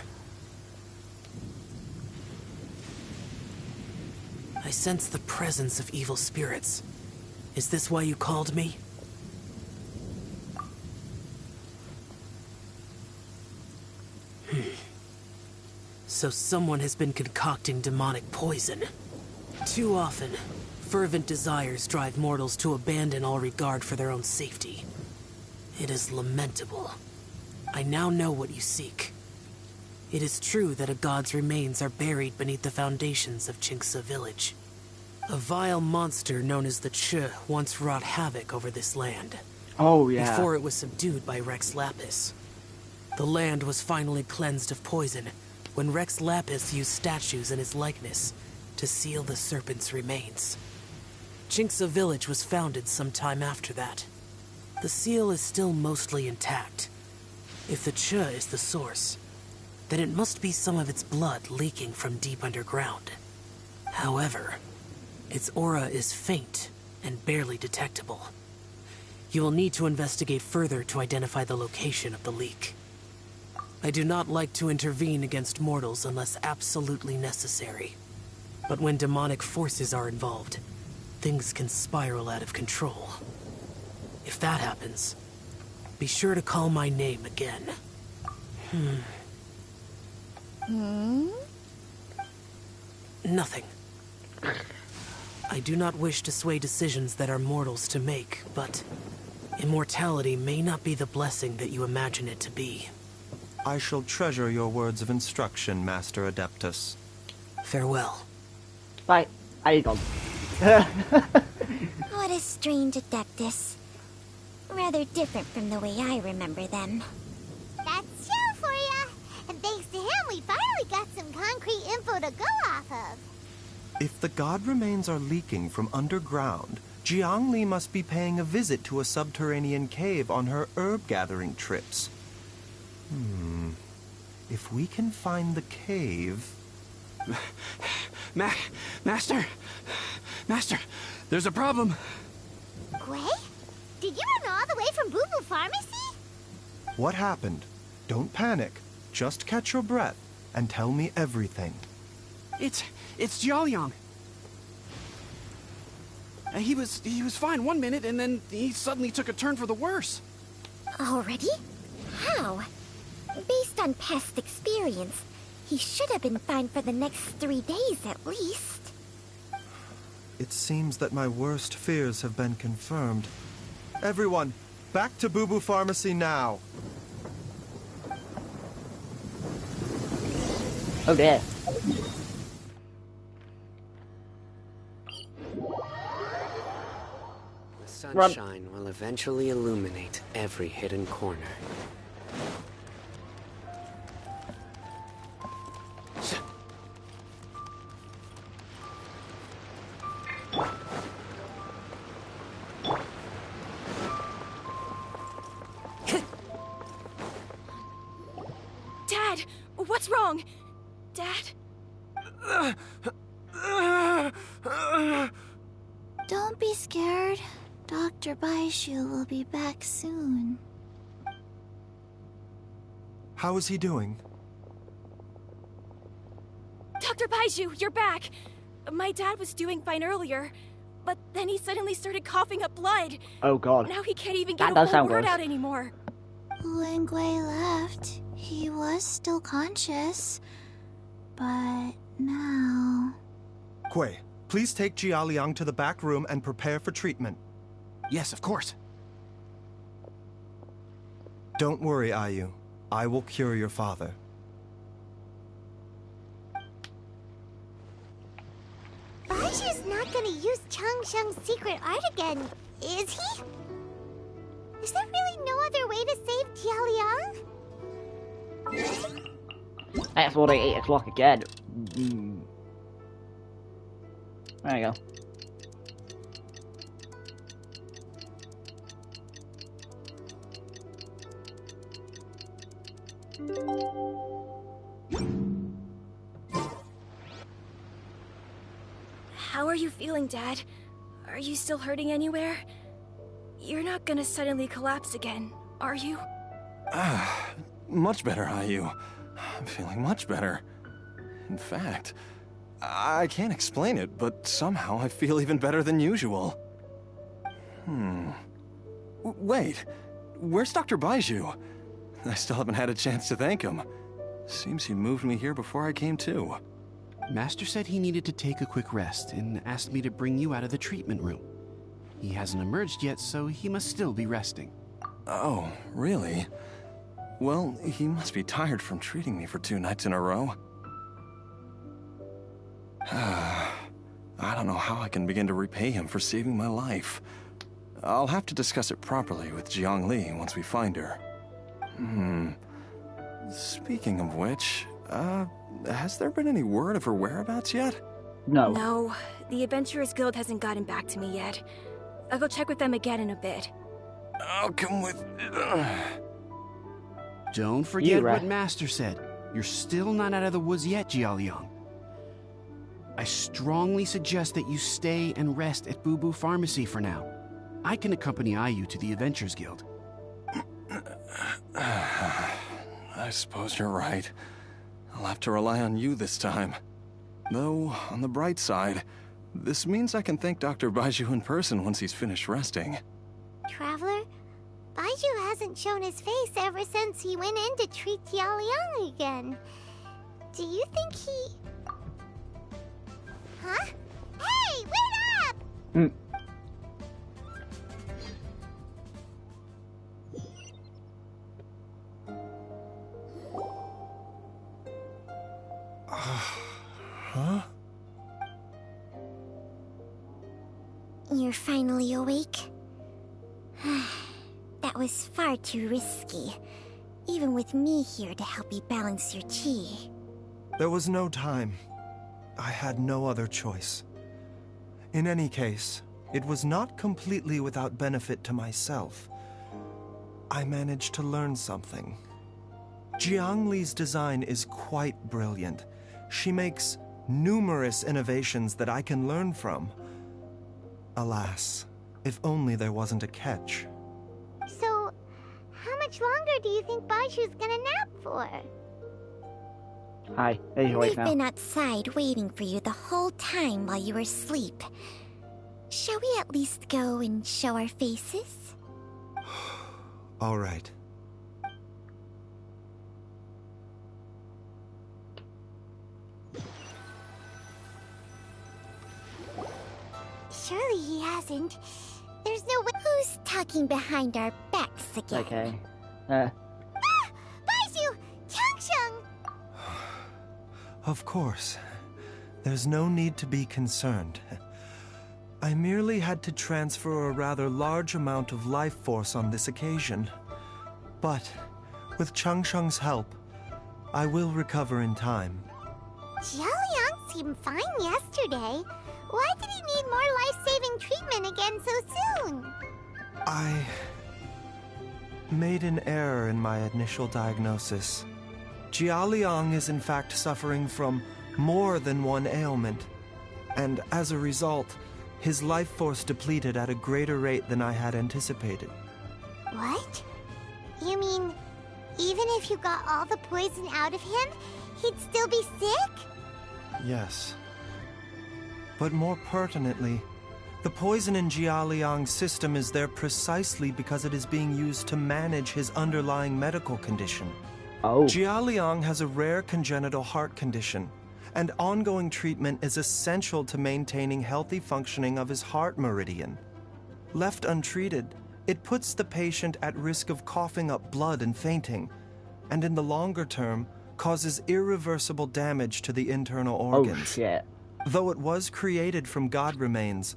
I sense the presence of evil spirits. Is this why you called me? So someone has been concocting demonic poison. Too often, fervent desires drive mortals to abandon all regard for their own safety. It is lamentable. I now know what you seek. It is true that a god's remains are buried beneath the foundations of Qingce village. A vile monster known as the Che once wrought havoc over this land. Oh, yeah. Before it was subdued by Rex Lapis. The land was finally cleansed of poison when Rex Lapis used statues in his likeness to seal the serpent's remains. Qingce village was founded some time after that. The seal is still mostly intact. If the Che is the source, then it must be some of its blood leaking from deep underground. However, its aura is faint and barely detectable. You will need to investigate further to identify the location of the leak. I do not like to intervene against mortals unless absolutely necessary. But when demonic forces are involved, things can spiral out of control. If that happens, be sure to call my name again. Nothing. I do not wish to sway decisions that are mortals to make, but immortality may not be the blessing that you imagine it to be. I shall treasure your words of instruction, Master Adeptus. Farewell. Right, how you gone? What a strange Adeptus. Rather different from the way I remember them. That's Shell for ya! And thanks to him, we finally got some concrete info to go off of. If the god remains are leaking from underground, Jiangli must be paying a visit to a subterranean cave on her herb-gathering trips. If we can find the cave... Master, there's a problem. Gwei? Did you run all the way from Boo Boo Pharmacy? What happened? Don't panic. Just catch your breath and tell me everything. It's Jiaoliang. He was fine one minute, and then he suddenly took a turn for the worse. Already? How? Based on past experience, he should have been fine for the next 3 days at least. It seems that my worst fears have been confirmed. Everyone, back to Boo Boo Pharmacy now. Oh dear. The sunshine will eventually illuminate every hidden corner. Dad! What's wrong? Dad? Don't be scared. Dr. Baizhu will be back soon. How is he doing? Dr. Baizhu, you're back! My dad was doing fine earlier, but then he suddenly started coughing up blood. Oh god. Now he can't even get That a does whole sound word gross. out anymore. When Gwei left, he was still conscious. But now... Gwei, please take Jiaoliang to the back room and prepare for treatment. Yes, of course. Don't worry, Ayu. I will cure your father. Baizhu's not gonna use Chang Sheng's secret art again, is he? Is there really no other way to save Jiaoliang? That's what 8 o'clock again. There you go. How are you feeling, Dad? Are you still hurting anywhere? You're not gonna suddenly collapse again, are you? Much better, Ayu. I'm feeling much better. In fact, I can't explain it, but somehow I feel even better than usual. Wait, where's Dr. Baizhu? I still haven't had a chance to thank him. Seems he moved me here before I came to. Master said he needed to take a quick rest and asked me to bring you out of the treatment room. He hasn't emerged yet, so he must still be resting. Oh, really? Well, he must be tired from treating me for 2 nights in a row. I don't know how I can begin to repay him for saving my life. I'll have to discuss it properly with Jiangli once we find her. Speaking of which, has there been any word of her whereabouts yet? No. No, the Adventurers Guild hasn't gotten back to me yet. I'll go check with them again in a bit. I'll come with... Don't forget what Master said. You're still not out of the woods yet, Jiaoliang. I strongly suggest that you stay and rest at Boo Boo Pharmacy for now. I can accompany Ayu to the Adventures Guild. I suppose you're right. I'll have to rely on you this time. Though, on the bright side, this means I can thank Dr. Baizhu in person once he's finished resting. Traveler, Baizhu hasn't shown his face ever since he went in to treat Jialiang again. Do you think he... Huh? Hey, wait up! Huh? You're finally awake? That was far too risky, even with me here to help you balance your chi. There was no time. I had no other choice. In any case, it was not completely without benefit to myself. I managed to learn something. Jiang Li's design is quite brilliant. She makes numerous innovations that I can learn from. Alas, if only there wasn't a catch. So, how much longer do you think Baizhu's gonna nap for? Hi, there's your We've voicemail. been outside waiting for you the whole time while you were asleep. Shall we at least go and show our faces? All right. Surely he hasn't. There's no way. Who's talking behind our backs again? Okay. Baizhu! Changsheng! Of course. There's no need to be concerned. I merely had to transfer a rather large amount of life force on this occasion. But, with Changsheng's help, I will recover in time. Jialiang seemed fine yesterday. Why did he need more life-saving treatment again so soon? I made an error in my initial diagnosis. Jialiang is in fact suffering from more than one ailment, and as a result, his life force depleted at a greater rate than I had anticipated. What? You mean, even if you got all the poison out of him, he'd still be sick? Yes. But more pertinently, the poison in Jialiang's system is there precisely because it is being used to manage his underlying medical condition. Oh. Jialiang has a rare congenital heart condition, and ongoing treatment is essential to maintaining healthy functioning of his heart meridian. Left untreated, it puts the patient at risk of coughing up blood and fainting, and in the longer term, causes irreversible damage to the internal organs. Oh, shit. Though it was created from god remains,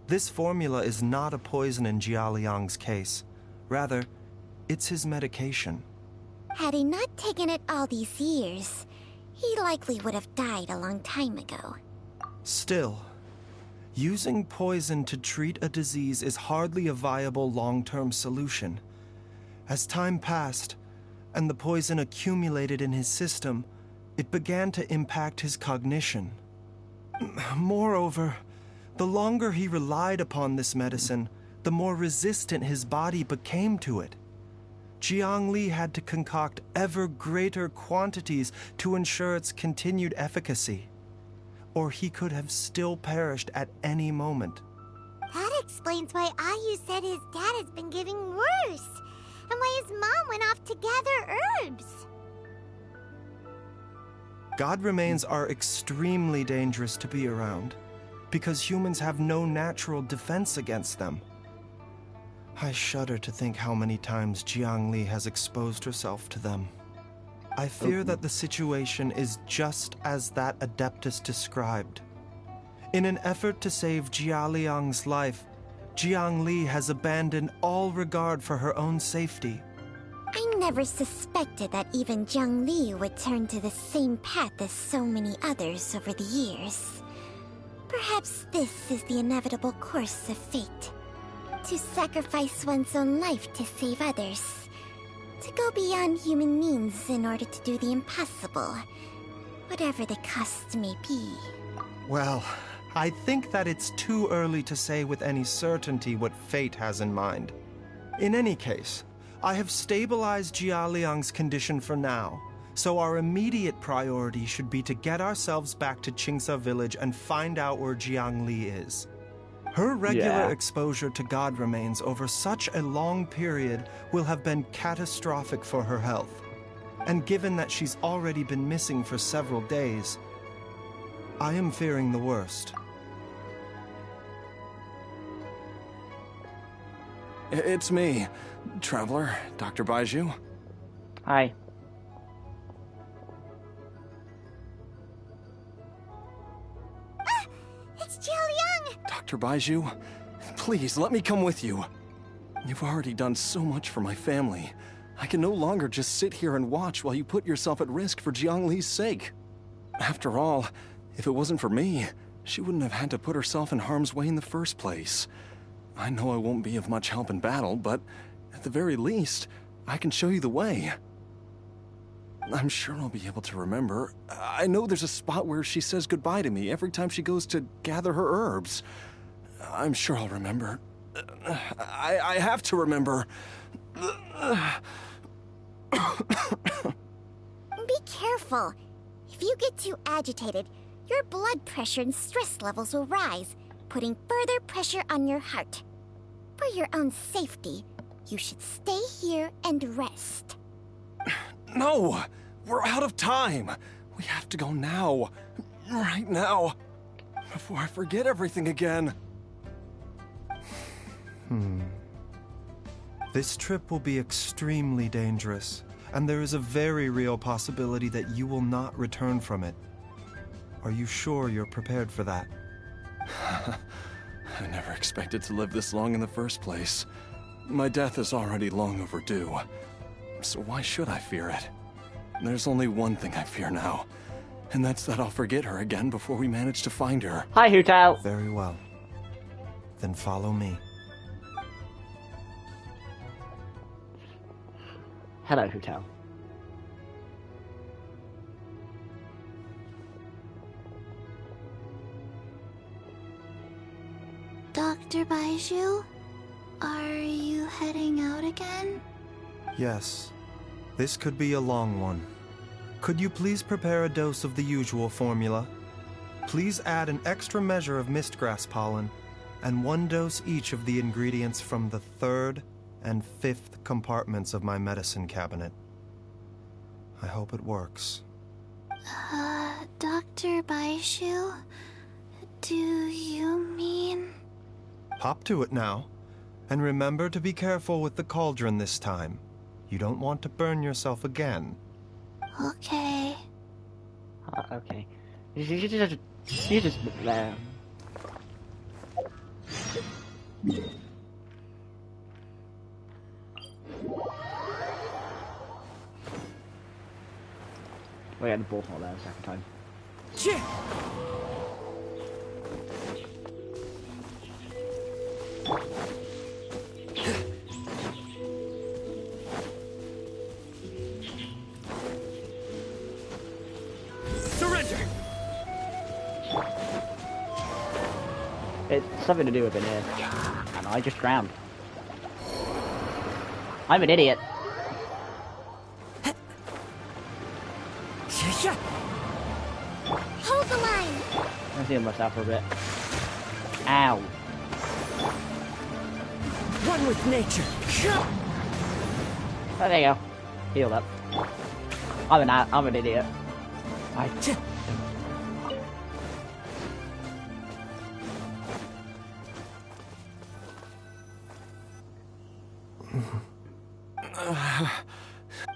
this formula is not a poison in Jialiang's case. Rather, it's his medication. Had he not taken it all these years, he likely would have died a long time ago. Still, using poison to treat a disease is hardly a viable long-term solution. As time passed, and the poison accumulated in his system, it began to impact his cognition. Moreover, the longer he relied upon this medicine, the more resistant his body became to it. Jiang Li had to concoct ever greater quantities to ensure its continued efficacy, or he could have still perished at any moment. That explains why Ayu said his dad has been getting worse, and why his mom went off to gather herbs. God remains are extremely dangerous to be around, because humans have no natural defense against them. I shudder to think how many times Jiang Li has exposed herself to them. I fear that the situation is just as that Adeptus described. In an effort to save Jialiang's life, Jiang Li has abandoned all regard for her own safety. I never suspected that even Jiang Li would turn to the same path as so many others over the years. Perhaps this is the inevitable course of fate. To sacrifice one's own life to save others. To go beyond human means in order to do the impossible. Whatever the cost may be. Well, I think that it's too early to say with any certainty what fate has in mind. In any case, I have stabilized Jia Liang's condition for now, so our immediate priority should be to get ourselves back to Qingsa village and find out where Jiang Li is. Her regular exposure to god remains over such a long period will have been catastrophic for her health. And given that she's already been missing for several days, I am fearing the worst. It's me, Traveler, Dr. Baizhu. Hi. It's Jialiang! Dr. Baizhu, please let me come with you. You've already done so much for my family. I can no longer just sit here and watch while you put yourself at risk for Jiang Li's sake. After all, if it wasn't for me, she wouldn't have had to put herself in harm's way in the first place. I know I won't be of much help in battle, but at the very least, I can show you the way. I'm sure I'll be able to remember. I know there's a spot where she says goodbye to me every time she goes to gather her herbs. I'm sure I'll remember. I have to remember. Be careful. If you get too agitated, your blood pressure and stress levels will rise, putting further pressure on your heart. For your own safety, you should stay here and rest. No! We're out of time! We have to go now. Right now. Before I forget everything again. This trip will be extremely dangerous, and there is a very real possibility that you will not return from it. Are you sure you're prepared for that? I never expected to live this long in the first place. My death is already long overdue. So why should I fear it? There's only one thing I fear now, and that's that I'll forget her again before we manage to find her. Hi, Hu Tao. Very well. Then follow me. Hello, Hu Tao. Dr. Baizhu, are you heading out again? Yes. This could be a long one. Could you please prepare a dose of the usual formula? Please add an extra measure of mistgrass pollen, and 1 dose each of the ingredients from the 3rd and 5th compartments of my medicine cabinet. I hope it works. Dr. Baizhu, do you mean... Hop to it now, and remember to be careful with the cauldron this time. You don't want to burn yourself again. Okay. Okay. You just we had the ball's not there the second time. Surrender! It's something to do with it here. And I just drowned. I'm an idiot. Hold the line! I'm seeing myself for a bit. Ow. One with nature. Oh, there you go. Heal up. I'm an idiot.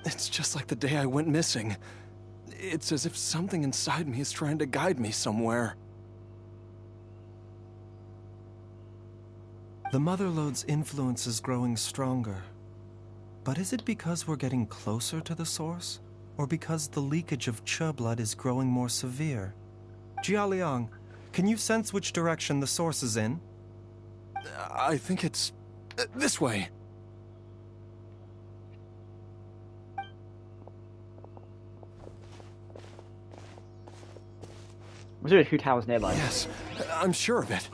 It's just like the day I went missing. It's as if something inside me is trying to guide me somewhere. The Motherlode's influence is growing stronger. But is it because we're getting closer to the source? Or because the leakage of Che blood is growing more severe? Jialiang, can you sense which direction the source is in? I think it's... this way. Was there two towers nearby? Yes, I'm sure of it.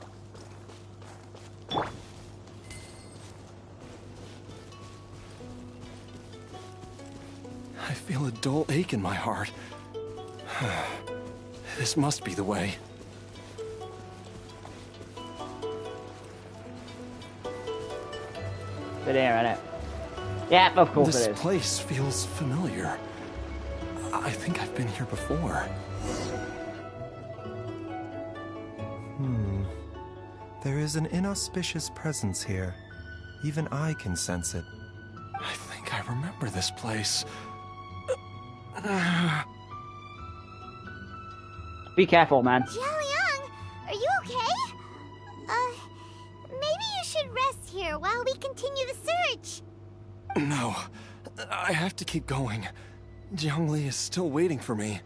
I feel a dull ache in my heart. This must be the way. It ain't, right? Yeah, of course it is. This place feels familiar. I think I've been here before. There is an inauspicious presence here. Even I can sense it. I think I remember this place. Be careful, man. Jiaoliang, are you okay? Maybe you should rest here while we continue the search. No, I have to keep going. Jiangli is still waiting for me.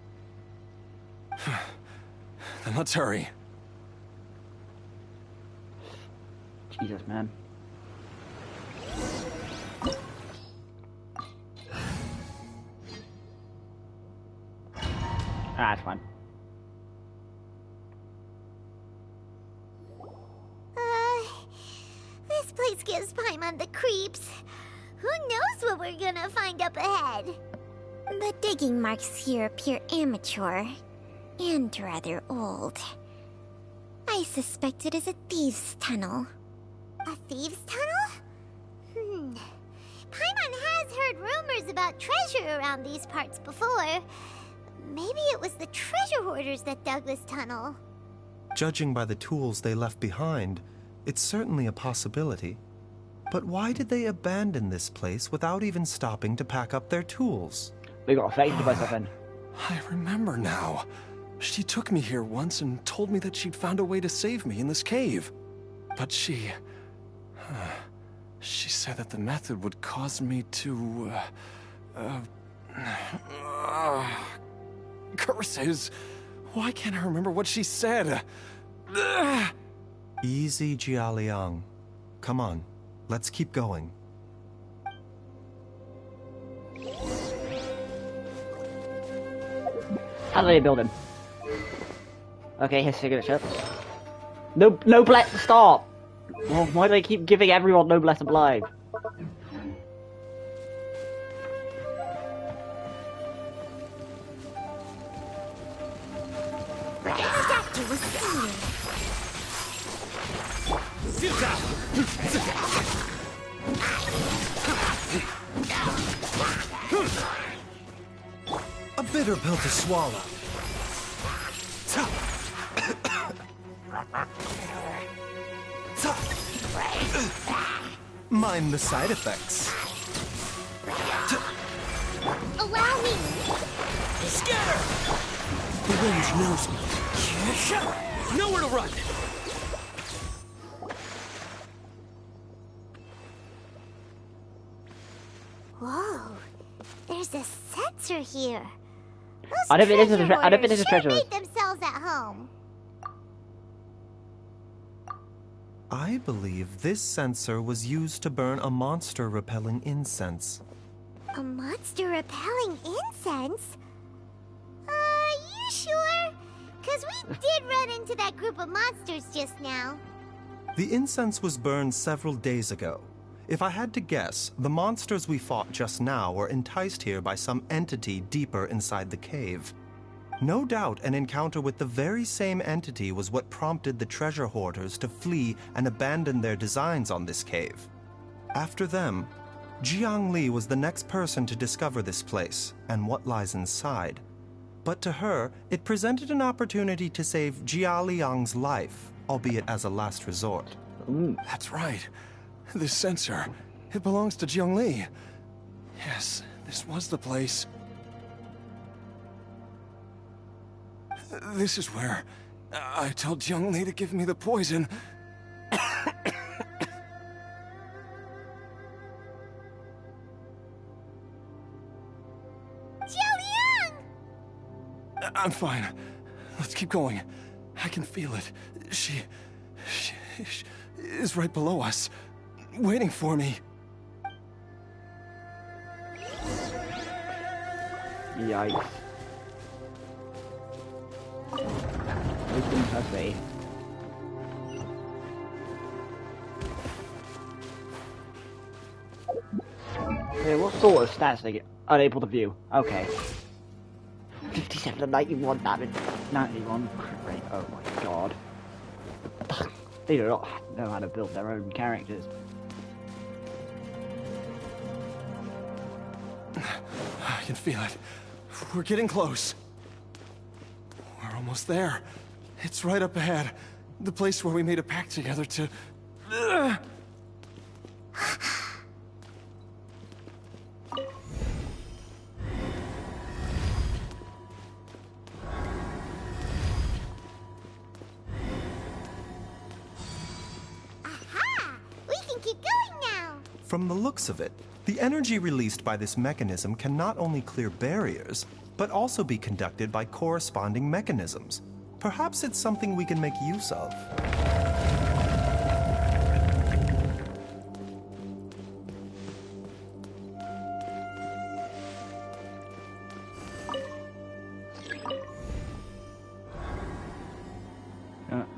Then let's hurry. Jesus, man. Ah, it's fine. This place gives Paimon the creeps. Who knows what we're gonna find up ahead? The digging marks here appear amateur and rather old. I suspect it is a thieves' tunnel. A thieves' tunnel? Paimon has heard rumors about treasure around these parts before. Maybe it was the treasure hoarders that dug this tunnel. Judging by the tools they left behind, it's certainly a possibility. But why did they abandon this place without even stopping to pack up their tools? We got affected by something. I remember now. She took me here once and told me that she'd found a way to save me in this cave. But she said that the method would cause me to, curses. Why can't I remember what she said? Easy, Jiaoliang. Come on, let's keep going. How do they build him? Okay, his signature. No, noblesse, stop! Well, why do they keep giving everyone noblesse oblige? A bitter pill to swallow. Mind the side effects. Allow me! Scatter! The range knows me. Nowhere to run! Whoa, there's a sensor here. Those I don't think this is a treasure treasure. hoarders sure made themselves at home. I believe this sensor was used to burn a monster repelling incense. A monster repelling incense? You sure? 'Cause we did run into that group of monsters just now. The incense was burned several days ago. If I had to guess, the monsters we fought just now were enticed here by some entity deeper inside the cave. No doubt an encounter with the very same entity was what prompted the treasure hoarders to flee and abandon their designs on this cave. After them, Jiangli was the next person to discover this place and what lies inside. But to her, it presented an opportunity to save Jiaoliang's life, albeit as a last resort. That's right. This sensor, it belongs to Jiangli. Yes, this was the place. This is where I told Jiangli to give me the poison. Jiaoliang! I'm fine. Let's keep going. I can feel it. She is right below us, waiting for me. Yikes. Let's see. Okay, what sort of stats they get? Unable to view. Okay. 57 to 91 damage. 91 crit rate. Oh my god. They do not know how to build their own characters. I can feel it. We're getting close. We're almost there. It's right up ahead. The place where we made a pact together to... Aha! We can keep going now. From the looks of it, the energy released by this mechanism can not only clear barriers, but also be conducted by corresponding mechanisms. Perhaps it's something we can make use of.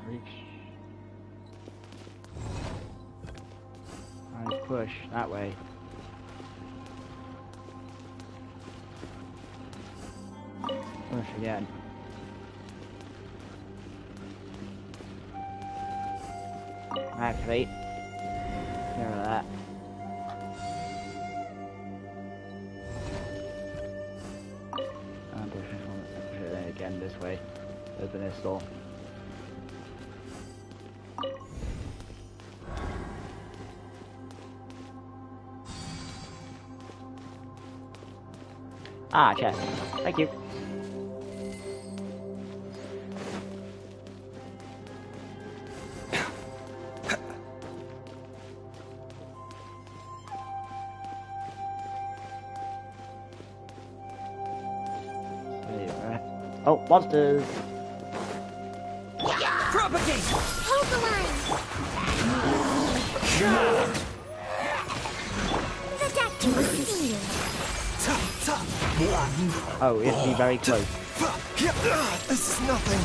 Reach. Nice push that way. Push again. Activate. Get rid of that. And push this one. Push it again this way. Open this door. Ah, chest. Thank you. Oh, monsters! Propagate! Hold the line! The deck to receive. Oh, we have to be very close. This is nothing.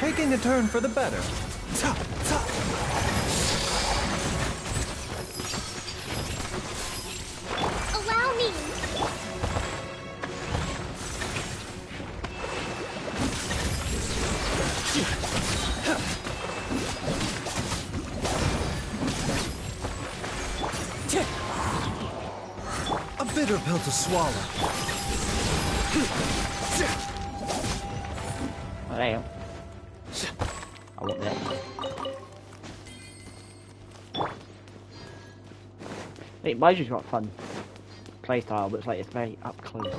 Taking a turn for the better. Allow me. A bitter pill to swallow. Oh, damn. I want that. Hey, Baiju's got fun playstyle, but it's like it's very up close.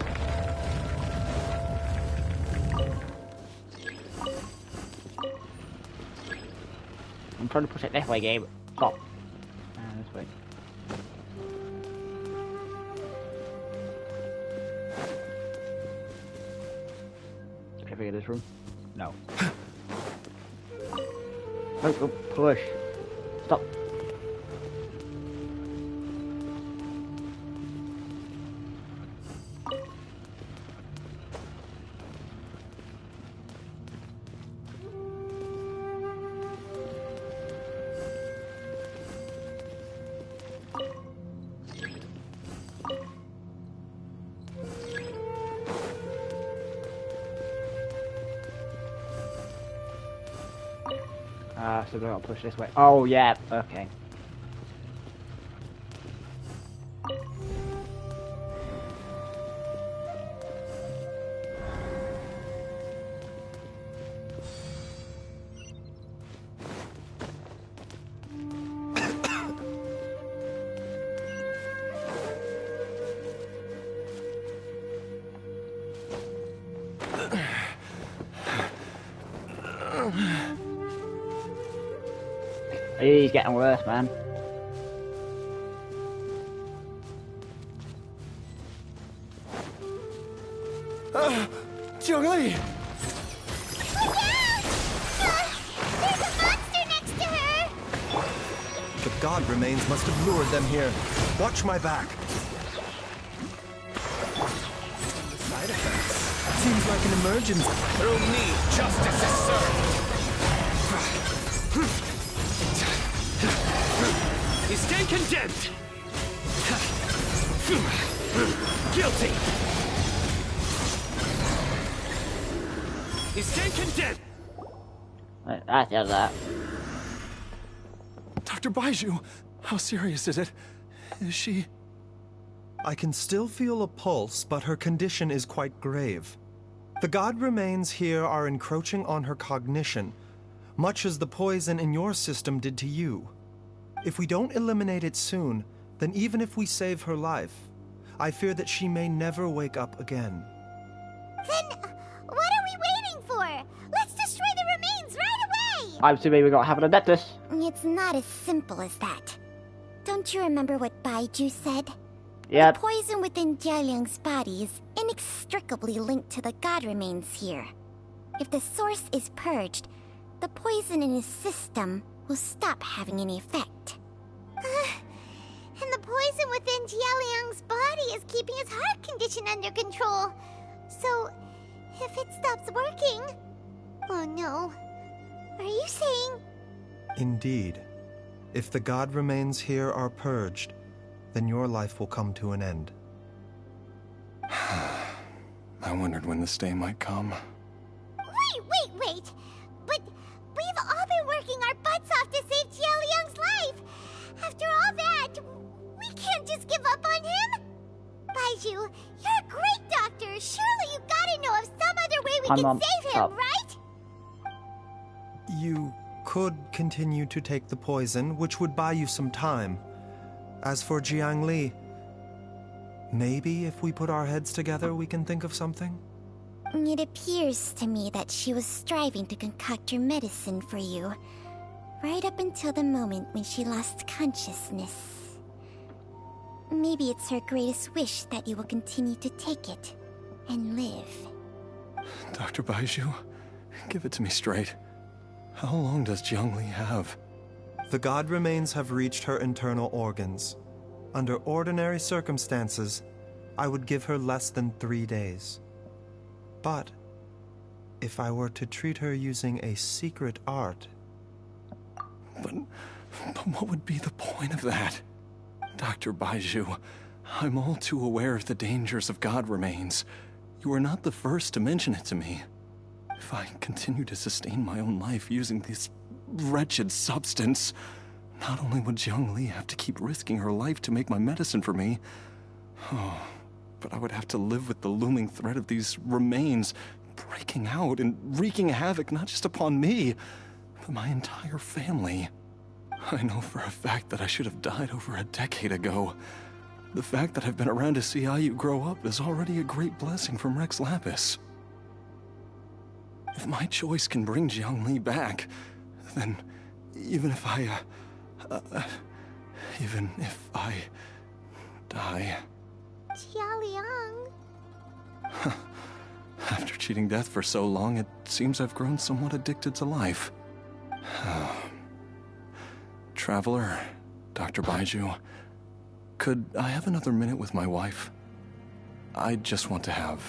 I'm trying to push it this way, Gabe. Stop. This way. Can I figure this room? No. Oh, push. Stop. So we gotta push this way. Oh, yeah, okay. He's getting worse, man. Zhongli! There's a monster next to her! The god remains must have lured them here. Watch my back. Side effects. Seems like an emergency. Through me, justice is served. You stand condemned. Guilty. You stand condemned. Right, that's the end of that. Dr. Baizhu, how serious is it? Is she... I can still feel a pulse, but her condition is quite grave. The god remains here are encroaching on her cognition, much as the poison in your system did to you. If we don't eliminate it soon, then even if we save her life, I fear that she may never wake up again. Then, what are we waiting for? Let's destroy the remains right away! I'm assuming we got half an adeptus. It's not as simple as that. Don't you remember what Baizhu said? Yep. The poison within Jialiang's body is inextricably linked to the god remains here. If the source is purged, the poison in his system will stop having any effect. And the poison within Jialiang's body is keeping his heart condition under control. So, if it stops working... Oh no. Are you saying... Indeed. If the god remains here are purged, then your life will come to an end. I wondered when this day might come. Wait! But we've all been working our butts off to save Jialiang's life! After all that, we can't just give up on him! Baizhu, you're a great doctor! Surely you gotta know of some other way we can save him, right? You could continue to take the poison, which would buy you some time. As for Jiang Li, maybe if we put our heads together, we can think of something? It appears to me that she was striving to concoct your medicine for you, right up until the moment when she lost consciousness. Maybe it's her greatest wish that you will continue to take it and live. Dr. Baizhu, give it to me straight. How long does Jiang Li have? The god remains have reached her internal organs. Under ordinary circumstances, I would give her less than 3 days. But if I were to treat her using a secret art... But what would be the point of that? Dr. Baizhu, I'm all too aware of the dangers of god remains. You are not the first to mention it to me. If I continue to sustain my own life using this wretched substance, not only would Jiang Li have to keep risking her life to make my medicine for me, but I would have to live with the looming threat of these remains breaking out and wreaking havoc not just upon me, but my entire family. I know for a fact that I should have died over a decade ago. The fact that I've been around to see how you grow up is already a great blessing from Rex Lapis. If my choice can bring Jiang Li back, then even if I die... Jialiang... After cheating death for so long, it seems I've grown somewhat addicted to life. Traveler, Dr. Baizhu, could I have another minute with my wife? I just want to have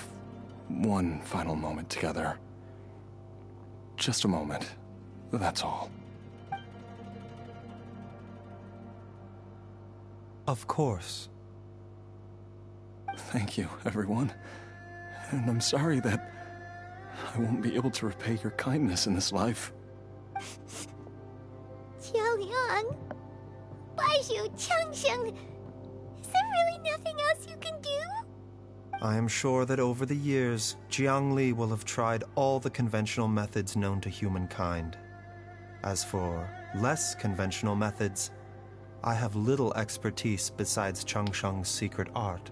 one final moment together. Just a moment, that's all. Of course. Thank you, everyone. And I'm sorry that I won't be able to repay your kindness in this life. Jialiang... Baizhu, Changsheng... Is there really nothing else you can do? I am sure that over the years, Jiang Li will have tried all the conventional methods known to humankind. As for less conventional methods, I have little expertise besides Changsheng's secret art.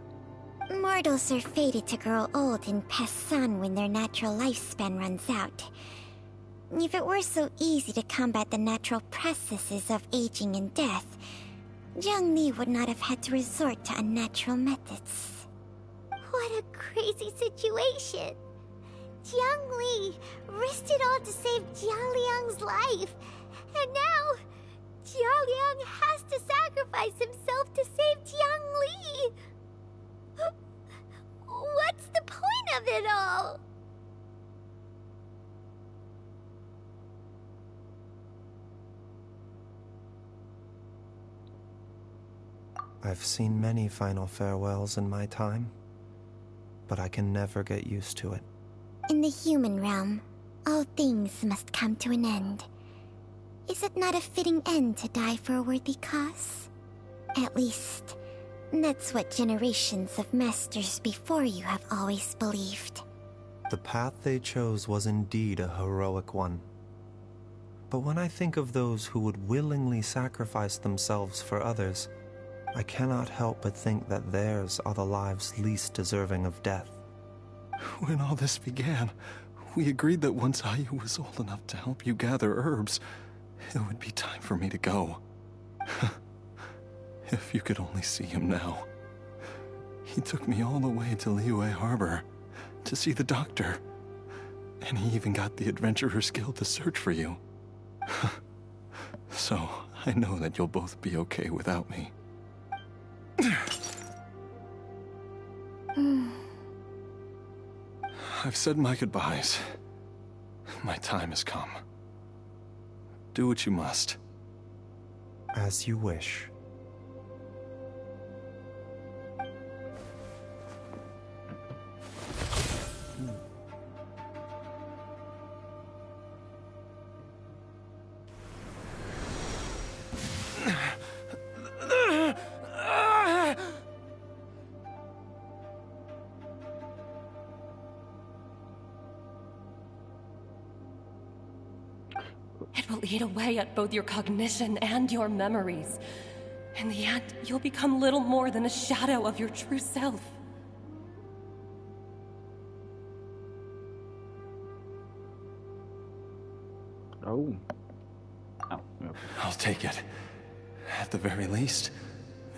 Mortals are fated to grow old and pass on when their natural lifespan runs out. If it were so easy to combat the natural processes of aging and death, Jiang Li would not have had to resort to unnatural methods. What a crazy situation! Jiang Li risked it all to save Jialiang's life, and now Jialiang has to sacrifice himself to save Jiang Li! What's the point of it all? I've seen many final farewells in my time, but I can never get used to it. In the human realm, all things must come to an end. Is it not a fitting end to die for a worthy cause? At least, that's what generations of masters before you have always believed. The path they chose was indeed a heroic one. But when I think of those who would willingly sacrifice themselves for others, I cannot help but think that theirs are the lives least deserving of death. When all this began, we agreed that once Ayu was old enough to help you gather herbs, it would be time for me to go. If you could only see him now. He took me all the way to Liyue Harbor to see the doctor. And he even got the Adventurers Guild to search for you. So, I know that you'll both be okay without me. I've said my goodbyes. My time has come. Do what you must. As you wish. It will eat away at both your cognition and your memories. In the end, you'll become little more than a shadow of your true self. Oh. Oh. No. I'll take it. At the very least,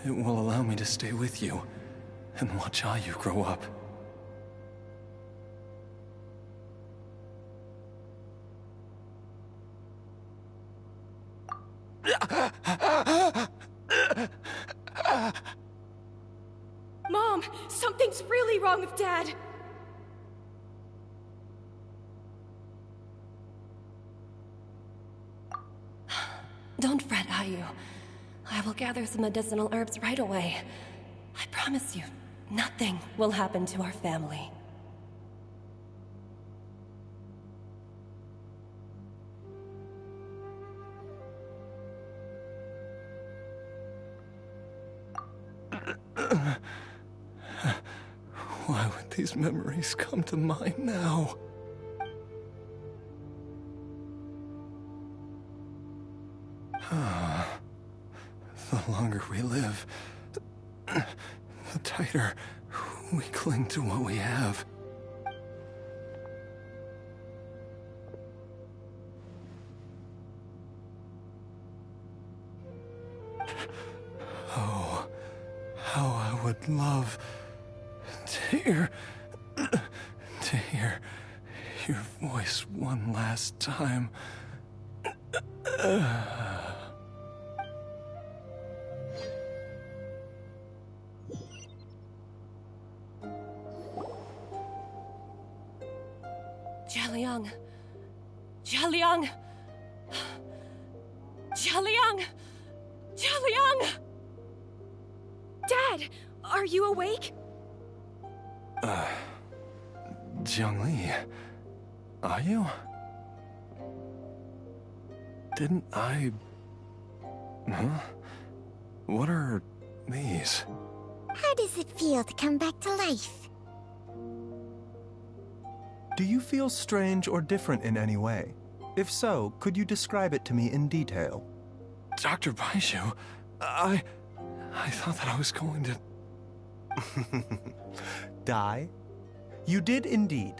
it will allow me to stay with you and watch Ayu grow up. Mom, something's really wrong with Dad. Don't fret, Ayu. I will gather some medicinal herbs right away. I promise you, nothing will happen to our family. Why would these memories come to mind now? The longer we live, the tighter we cling to what we have. Oh, how I would love to hear your voice one last time. Jialiang! Jialiang! Jialiang! Jialiang! Dad, are you awake? Jiangli, are you? Didn't I... Huh? What are these? How does it feel to come back to life? Do you feel strange or different in any way? If so, could you describe it to me in detail? Dr. Baizhu, I thought that I was going to... Die? You did indeed.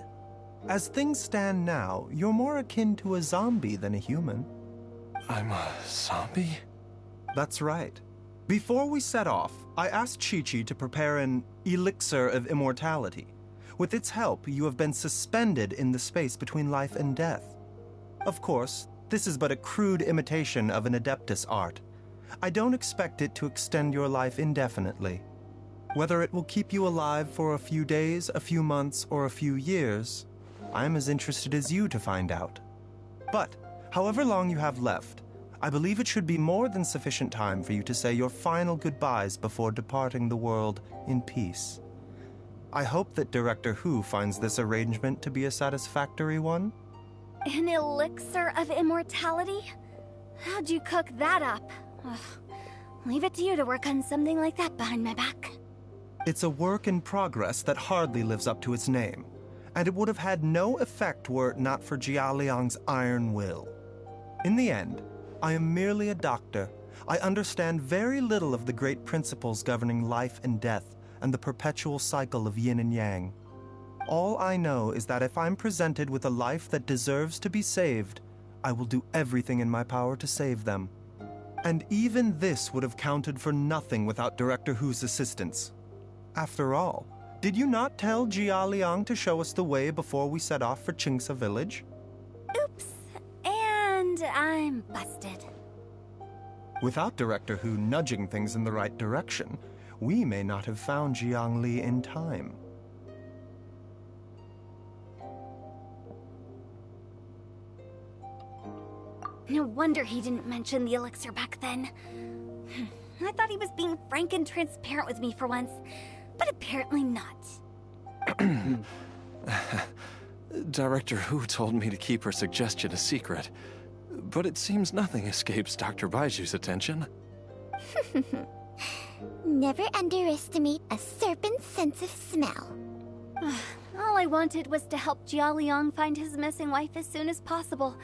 As things stand now, you're more akin to a zombie than a human. I'm a zombie? That's right. Before we set off, I asked Chi-Chi to prepare an elixir of immortality. With its help, you have been suspended in the space between life and death. Of course, this is but a crude imitation of an Adeptus art. I don't expect it to extend your life indefinitely. Whether it will keep you alive for a few days, a few months, or a few years, I'm as interested as you to find out. But, however long you have left, I believe it should be more than sufficient time for you to say your final goodbyes before departing the world in peace. I hope that Director Hu finds this arrangement to be a satisfactory one. An elixir of immortality? How'd you cook that up? Ugh. Leave it to you to work on something like that behind my back. It's a work in progress that hardly lives up to its name, and it would have had no effect were it not for Jia Liang's iron will. In the end, I am merely a doctor. I understand very little of the great principles governing life and death and the perpetual cycle of yin and yang. All I know is that if I'm presented with a life that deserves to be saved, I will do everything in my power to save them. And even this would have counted for nothing without Director Hu's assistance. After all, did you not tell Jia Liang to show us the way before we set off for Qingce village? Oops. And I'm busted. Without Director Hu nudging things in the right direction, we may not have found Jiangli in time. No wonder he didn't mention the elixir back then. I thought he was being frank and transparent with me for once, but apparently not. Director Hu told me to keep her suggestion a secret, but it seems nothing escapes Dr. Baiju's attention. Never underestimate a serpent's sense of smell. All I wanted was to help Jia Liang find his missing wife as soon as possible,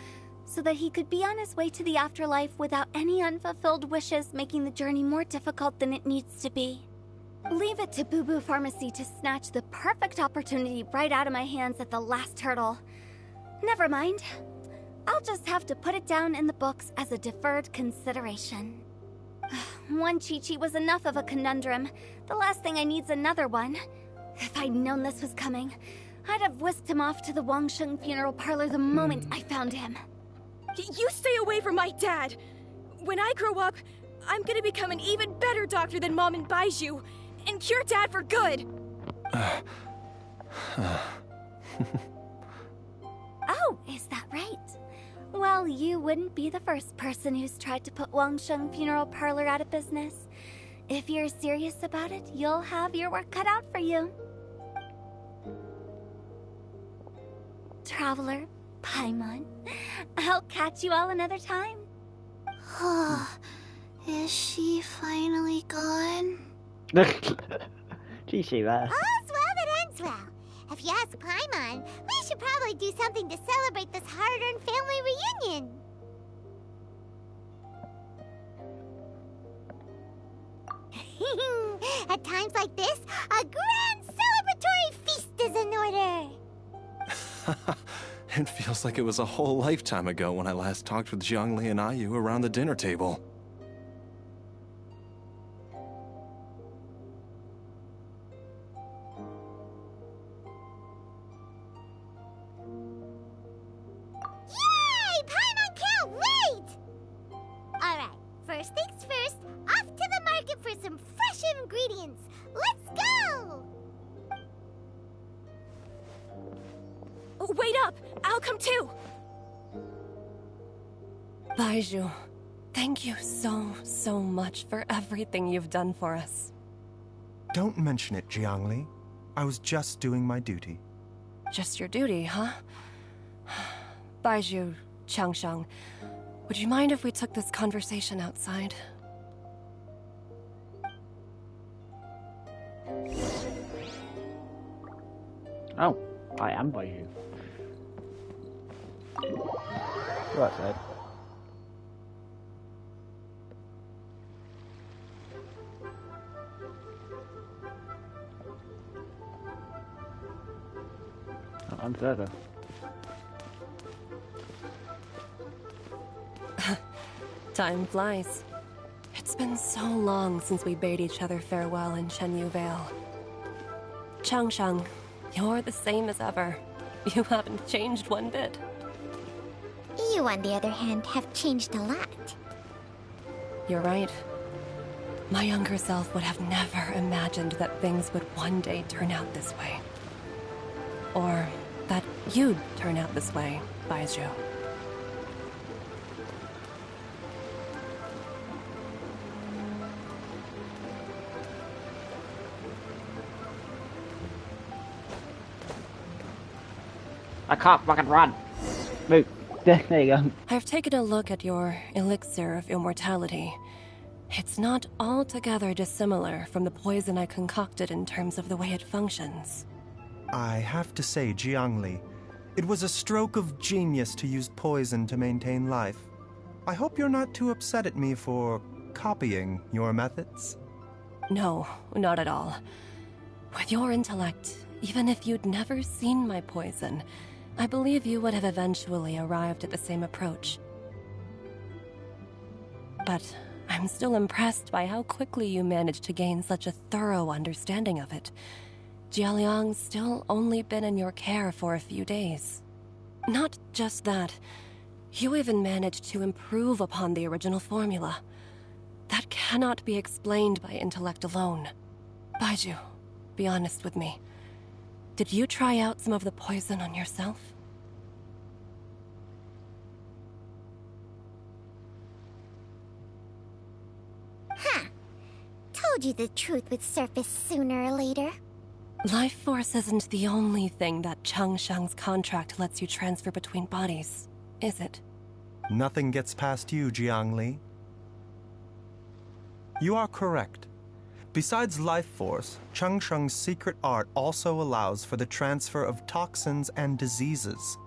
so that he could be on his way to the afterlife without any unfulfilled wishes making the journey more difficult than it needs to be. Leave it to Boo Boo Pharmacy to snatch the perfect opportunity right out of my hands at the last hurdle. Never mind. I'll just have to put it down in the books as a deferred consideration. One Chi-Chi was enough of a conundrum. The last thing I need's another one. If I'd known this was coming, I'd have whisked him off to the Wangsheng funeral parlor the moment I found him. You stay away from my dad! When I grow up, I'm gonna become an even better doctor than Mom and Baizhu, and cure Dad for good! Oh, is that right? Well, you wouldn't be the first person who's tried to put Wangsheng Funeral Parlor out of business. If you're serious about it, you'll have your work cut out for you. Traveler, Paimon, I'll catch you all another time. Is she finally gone? Gee, there. All's well that ends well. If you ask Paimon, we should probably do something to celebrate this hard-earned family reunion. At times like this, a grand celebratory feast is in order. It feels like it was a whole lifetime ago when I last talked with Jiangli and Ayu around the dinner table. Yay! Paimon can't wait! Alright, first things first, off to the market for some fresh ingredients. Let's go! Wait up! I'll come too! Baizhu, thank you so much for everything you've done for us. Don't mention it, Jiangli. I was just doing my duty. Just your duty, huh? Baizhu, Changsheng, would you mind if we took this conversation outside? Oh, I am by you. So that's it. I'm further. Time flies. It's been so long since we bade each other farewell in Shenyu Vale. Changsheng, you're the same as ever. You haven't changed one bit. You, on the other hand, have changed a lot. You're right. My younger self would have never imagined that things would one day turn out this way. Or that you'd turn out this way, Baizhu. I can't fucking run. Move. There you go. I've taken a look at your elixir of immortality. It's not altogether dissimilar from the poison I concocted in terms of the way it functions. I have to say, Jiangli, it was a stroke of genius to use poison to maintain life. I hope you're not too upset at me for copying your methods. No, not at all. With your intellect, even if you'd never seen my poison, I believe you would have eventually arrived at the same approach. But I'm still impressed by how quickly you managed to gain such a thorough understanding of it. Jialiang's still only been in your care for a few days. Not just that, you even managed to improve upon the original formula. That cannot be explained by intellect alone. Baizhu, be honest with me. Did you try out some of the poison on yourself? Huh. Told you the truth would surface sooner or later. Life force isn't the only thing that Changshang's contract lets you transfer between bodies, is it? Nothing gets past you, Jiangli. You are correct. Besides life force, Changsheng's secret art also allows for the transfer of toxins and diseases.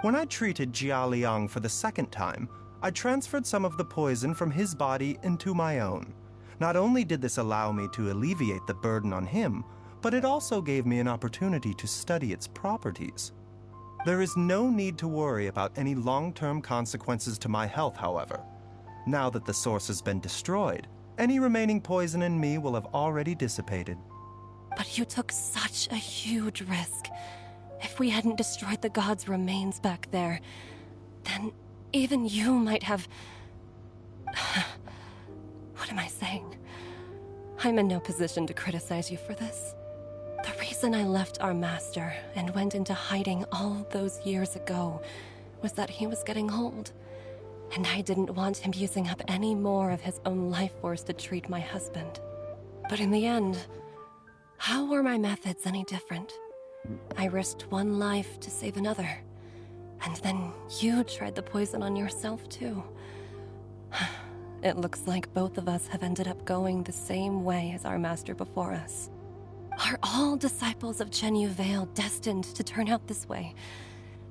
When I treated Jia Liang for the second time, I transferred some of the poison from his body into my own. Not only did this allow me to alleviate the burden on him, but it also gave me an opportunity to study its properties. There is no need to worry about any long-term consequences to my health, however. Now that the source has been destroyed, any remaining poison in me will have already dissipated. But you took such a huge risk. If we hadn't destroyed the god's remains back there, then even you might have... What am I saying? I'm in no position to criticize you for this. The reason I left our master and went into hiding all those years ago was that he was getting old. And I didn't want him using up any more of his own life force to treat my husband. But in the end, how were my methods any different? I risked one life to save another. And then you tried the poison on yourself too. It looks like both of us have ended up going the same way as our master before us. Are all disciples of Chenyu Vale destined to turn out this way?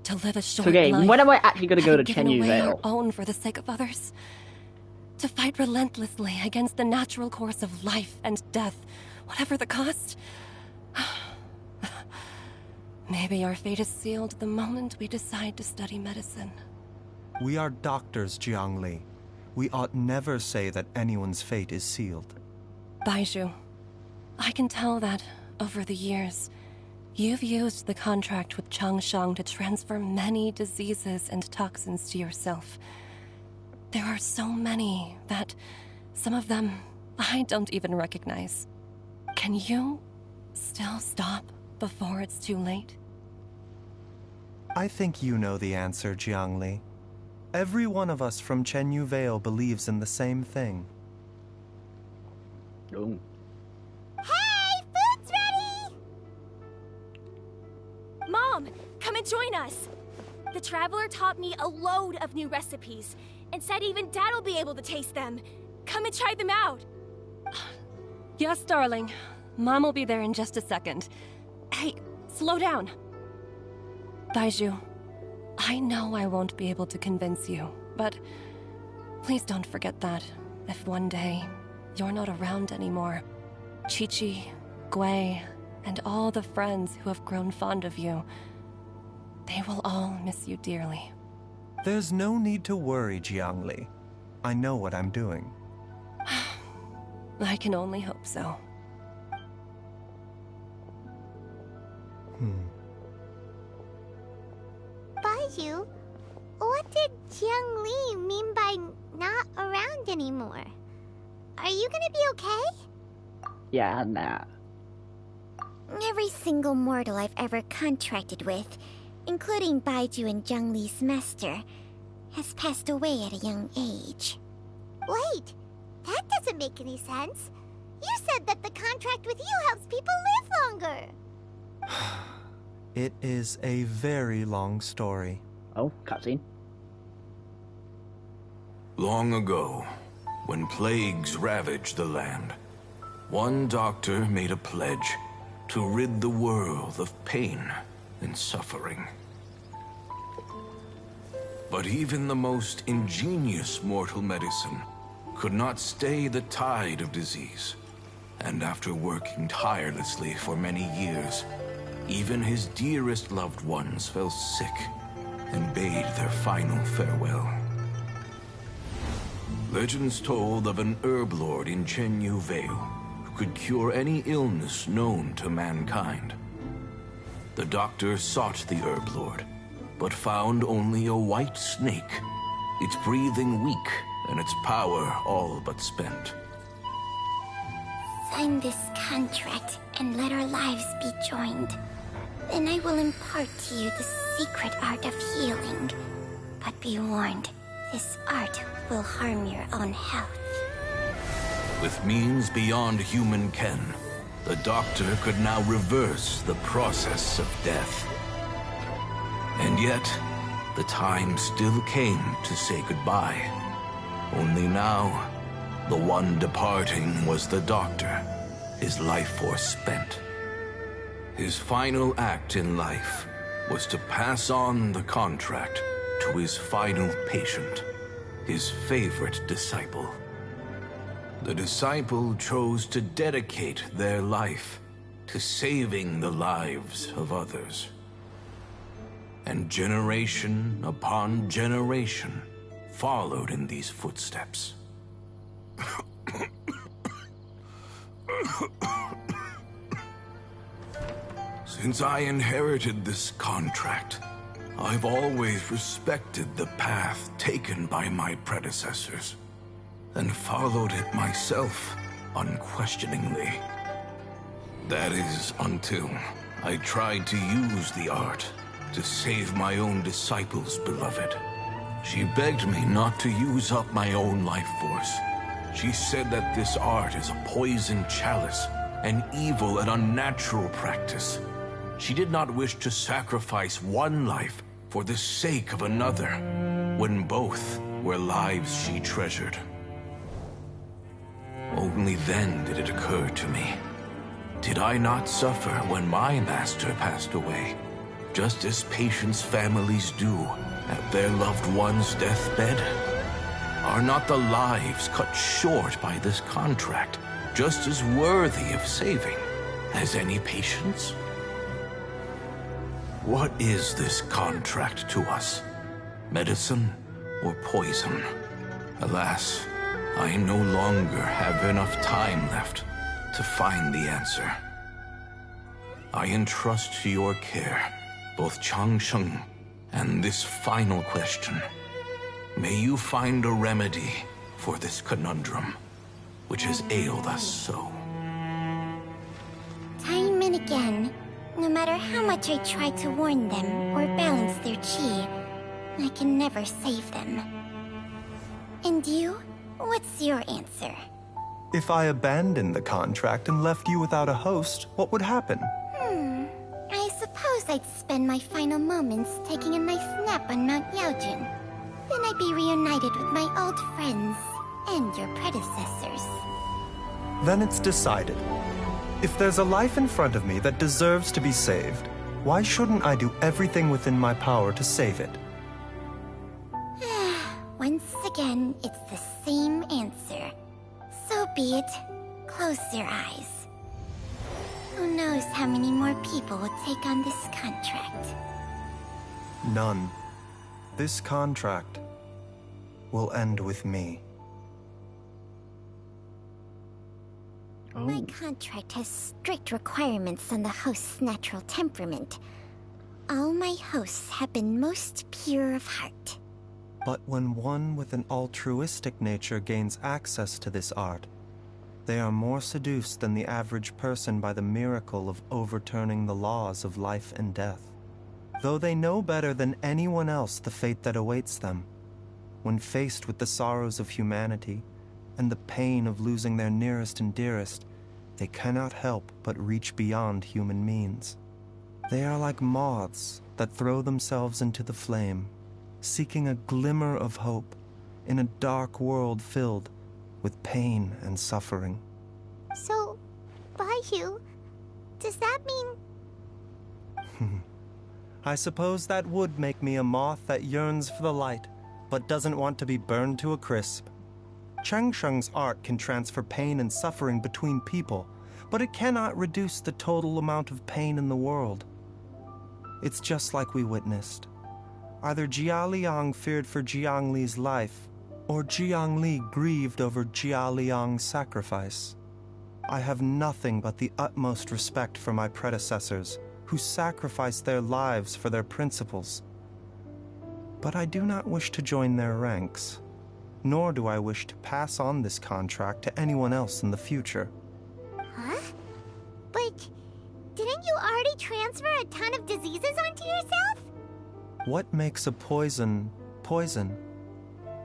To live a short life, when am I actually going to go to Chenyu Vale? Vale? Our own for the sake of others? To fight relentlessly against the natural course of life and death, whatever the cost? Maybe our fate is sealed the moment we decide to study medicine. We are doctors, Jiangli. We ought never say that anyone's fate is sealed. Baizhu, I can tell that, over the years, you've used the contract with Changshang to transfer many diseases and toxins to yourself. There are so many that, some of them, I don't even recognize. Can you still stop before it's too late? I think you know the answer, Jiangli. Every one of us from Chenyu Vale believes in the same thing. Ooh. Hey, food's ready! Mom, come and join us. The Traveler taught me a load of new recipes and said even Dad'll be able to taste them. Come and try them out. Yes, darling. Mom will be there in just a second. Hey, slow down. Baizhu, I know I won't be able to convince you, but please don't forget that if one day you're not around anymore, Qiqi, Gui, and all the friends who have grown fond of you, they will all miss you dearly. There's no need to worry, Jiangli. I know what I'm doing. I can only hope so. Baizhu, what did Jiang Li mean by not around anymore? Are you gonna be okay? Yeah, nah. Every single mortal I've ever contracted with, including Baizhu and Jiang Li's master, has passed away at a young age. Wait, that doesn't make any sense. You said that the contract with you helps people live longer. It is a very long story. Oh, cutscene. Long ago, when plagues ravaged the land, one doctor made a pledge to rid the world of pain and suffering. But even the most ingenious mortal medicine could not stay the tide of disease. And after working tirelessly for many years, even his dearest loved ones fell sick and bade their final farewell. Legends told of an herb lord in Chenyu Vale who could cure any illness known to mankind. The doctor sought the herb lord, but found only a white snake, its breathing weak and its power all but spent. Sign this contract and let our lives be joined. Then I will impart to you the secret art of healing. But be warned, this art will harm your own health. With means beyond human ken, the doctor could now reverse the process of death. And yet, the time still came to say goodbye. Only now, the one departing was the doctor, his life force spent. His final act in life was to pass on the contract to his final patient, his favorite disciple. The disciple chose to dedicate their life to saving the lives of others. And generation upon generation followed in these footsteps. Since I inherited this contract, I've always respected the path taken by my predecessors, and followed it myself unquestioningly. That is, until I tried to use the art to save my own disciple's beloved. She begged me not to use up my own life force. She said that this art is a poison chalice, an evil and unnatural practice. She did not wish to sacrifice one life for the sake of another, when both were lives she treasured. Only then did it occur to me. Did I not suffer when my master passed away, just as patients' families do at their loved one's deathbed? Are not the lives cut short by this contract just as worthy of saving as any patients? What is this contract to us? Medicine or poison? Alas, I no longer have enough time left to find the answer. I entrust to your care both Changsheng and this final question. May you find a remedy for this conundrum, which has ailed us so. Time and again, no matter how much I try to warn them or balance their chi, I can never save them. And you? What's your answer? If I abandoned the contract and left you without a host, what would happen? I suppose I'd spend my final moments taking a nice nap on Mount Yaojin. Then I'd be reunited with my old friends and your predecessors. Then it's decided. If there's a life in front of me that deserves to be saved, why shouldn't I do everything within my power to save it? Once again, it's the same answer. So be it. Close your eyes. Who knows how many more people will take on this contract? None. This contract will end with me. My contract has strict requirements on the host's natural temperament. All my hosts have been most pure of heart. But when one with an altruistic nature gains access to this art, they are more seduced than the average person by the miracle of overturning the laws of life and death. Though they know better than anyone else the fate that awaits them, when faced with the sorrows of humanity and the pain of losing their nearest and dearest, they cannot help but reach beyond human means. They are like moths that throw themselves into the flame, seeking a glimmer of hope in a dark world filled with pain and suffering. So, Baizhu, does that mean... I suppose that would make me a moth that yearns for the light, but doesn't want to be burned to a crisp. Changsheng's art can transfer pain and suffering between people, but it cannot reduce the total amount of pain in the world. It's just like we witnessed. Either Jia Liang feared for Jiang Li's life, or Jiang Li grieved over Jia Liang's sacrifice. I have nothing but the utmost respect for my predecessors, who sacrificed their lives for their principles. But I do not wish to join their ranks, nor do I wish to pass on this contract to anyone else in the future. Huh? But didn't you already transfer a ton of diseases onto yourself? What makes a poison, poison?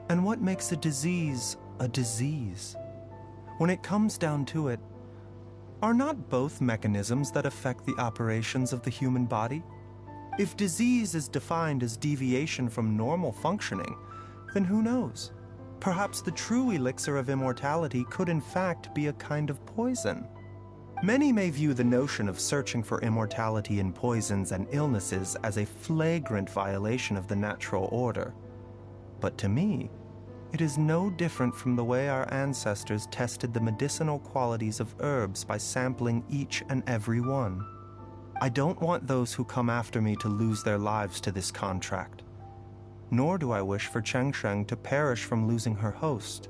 And what makes a disease a disease? When it comes down to it, are not both mechanisms that affect the operations of the human body? If disease is defined as deviation from normal functioning, then who knows? Perhaps the true elixir of immortality could in fact be a kind of poison. Many may view the notion of searching for immortality in poisons and illnesses as a flagrant violation of the natural order. But to me, it is no different from the way our ancestors tested the medicinal qualities of herbs by sampling each and every one. I don't want those who come after me to lose their lives to this contract. Nor do I wish for Changsheng to perish from losing her host.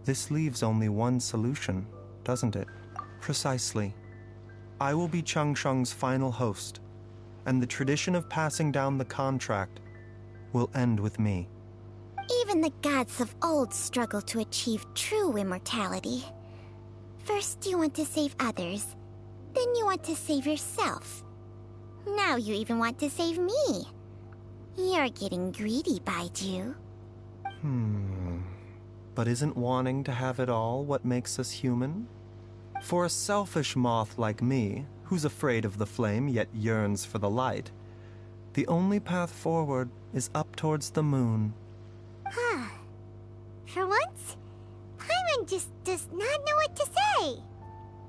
This leaves only one solution, doesn't it? Precisely. I will be Changsheng's final host, and the tradition of passing down the contract will end with me. Even the gods of old struggle to achieve true immortality. First you want to save others, then you want to save yourself. Now you even want to save me. You're getting greedy, Baizhu. But isn't wanting to have it all what makes us human? For a selfish moth like me, who's afraid of the flame yet yearns for the light, the only path forward is up towards the moon. For once, Paimon just does not know what to say.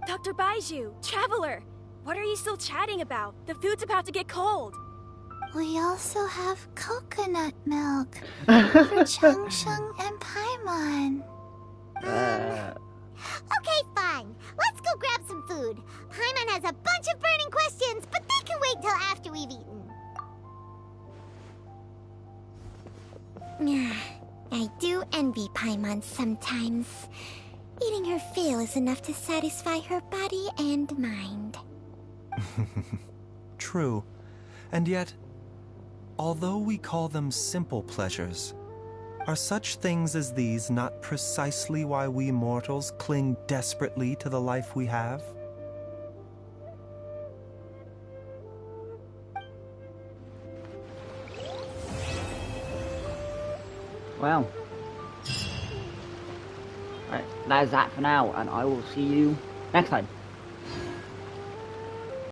Dr. Baizhu, Traveler, what are you still chatting about? The food's about to get cold. We also have coconut milk for Changsheng and Paimon. Okay, fine. Let's go grab some food. Paimon has a bunch of burning questions, but they can wait till after we've eaten. I do envy Paimon sometimes. Eating her fill is enough to satisfy her body and mind. True. And yet, although we call them simple pleasures, are such things as these not precisely why we mortals cling desperately to the life we have? Well. Right, that is that for now, and I will see you next time.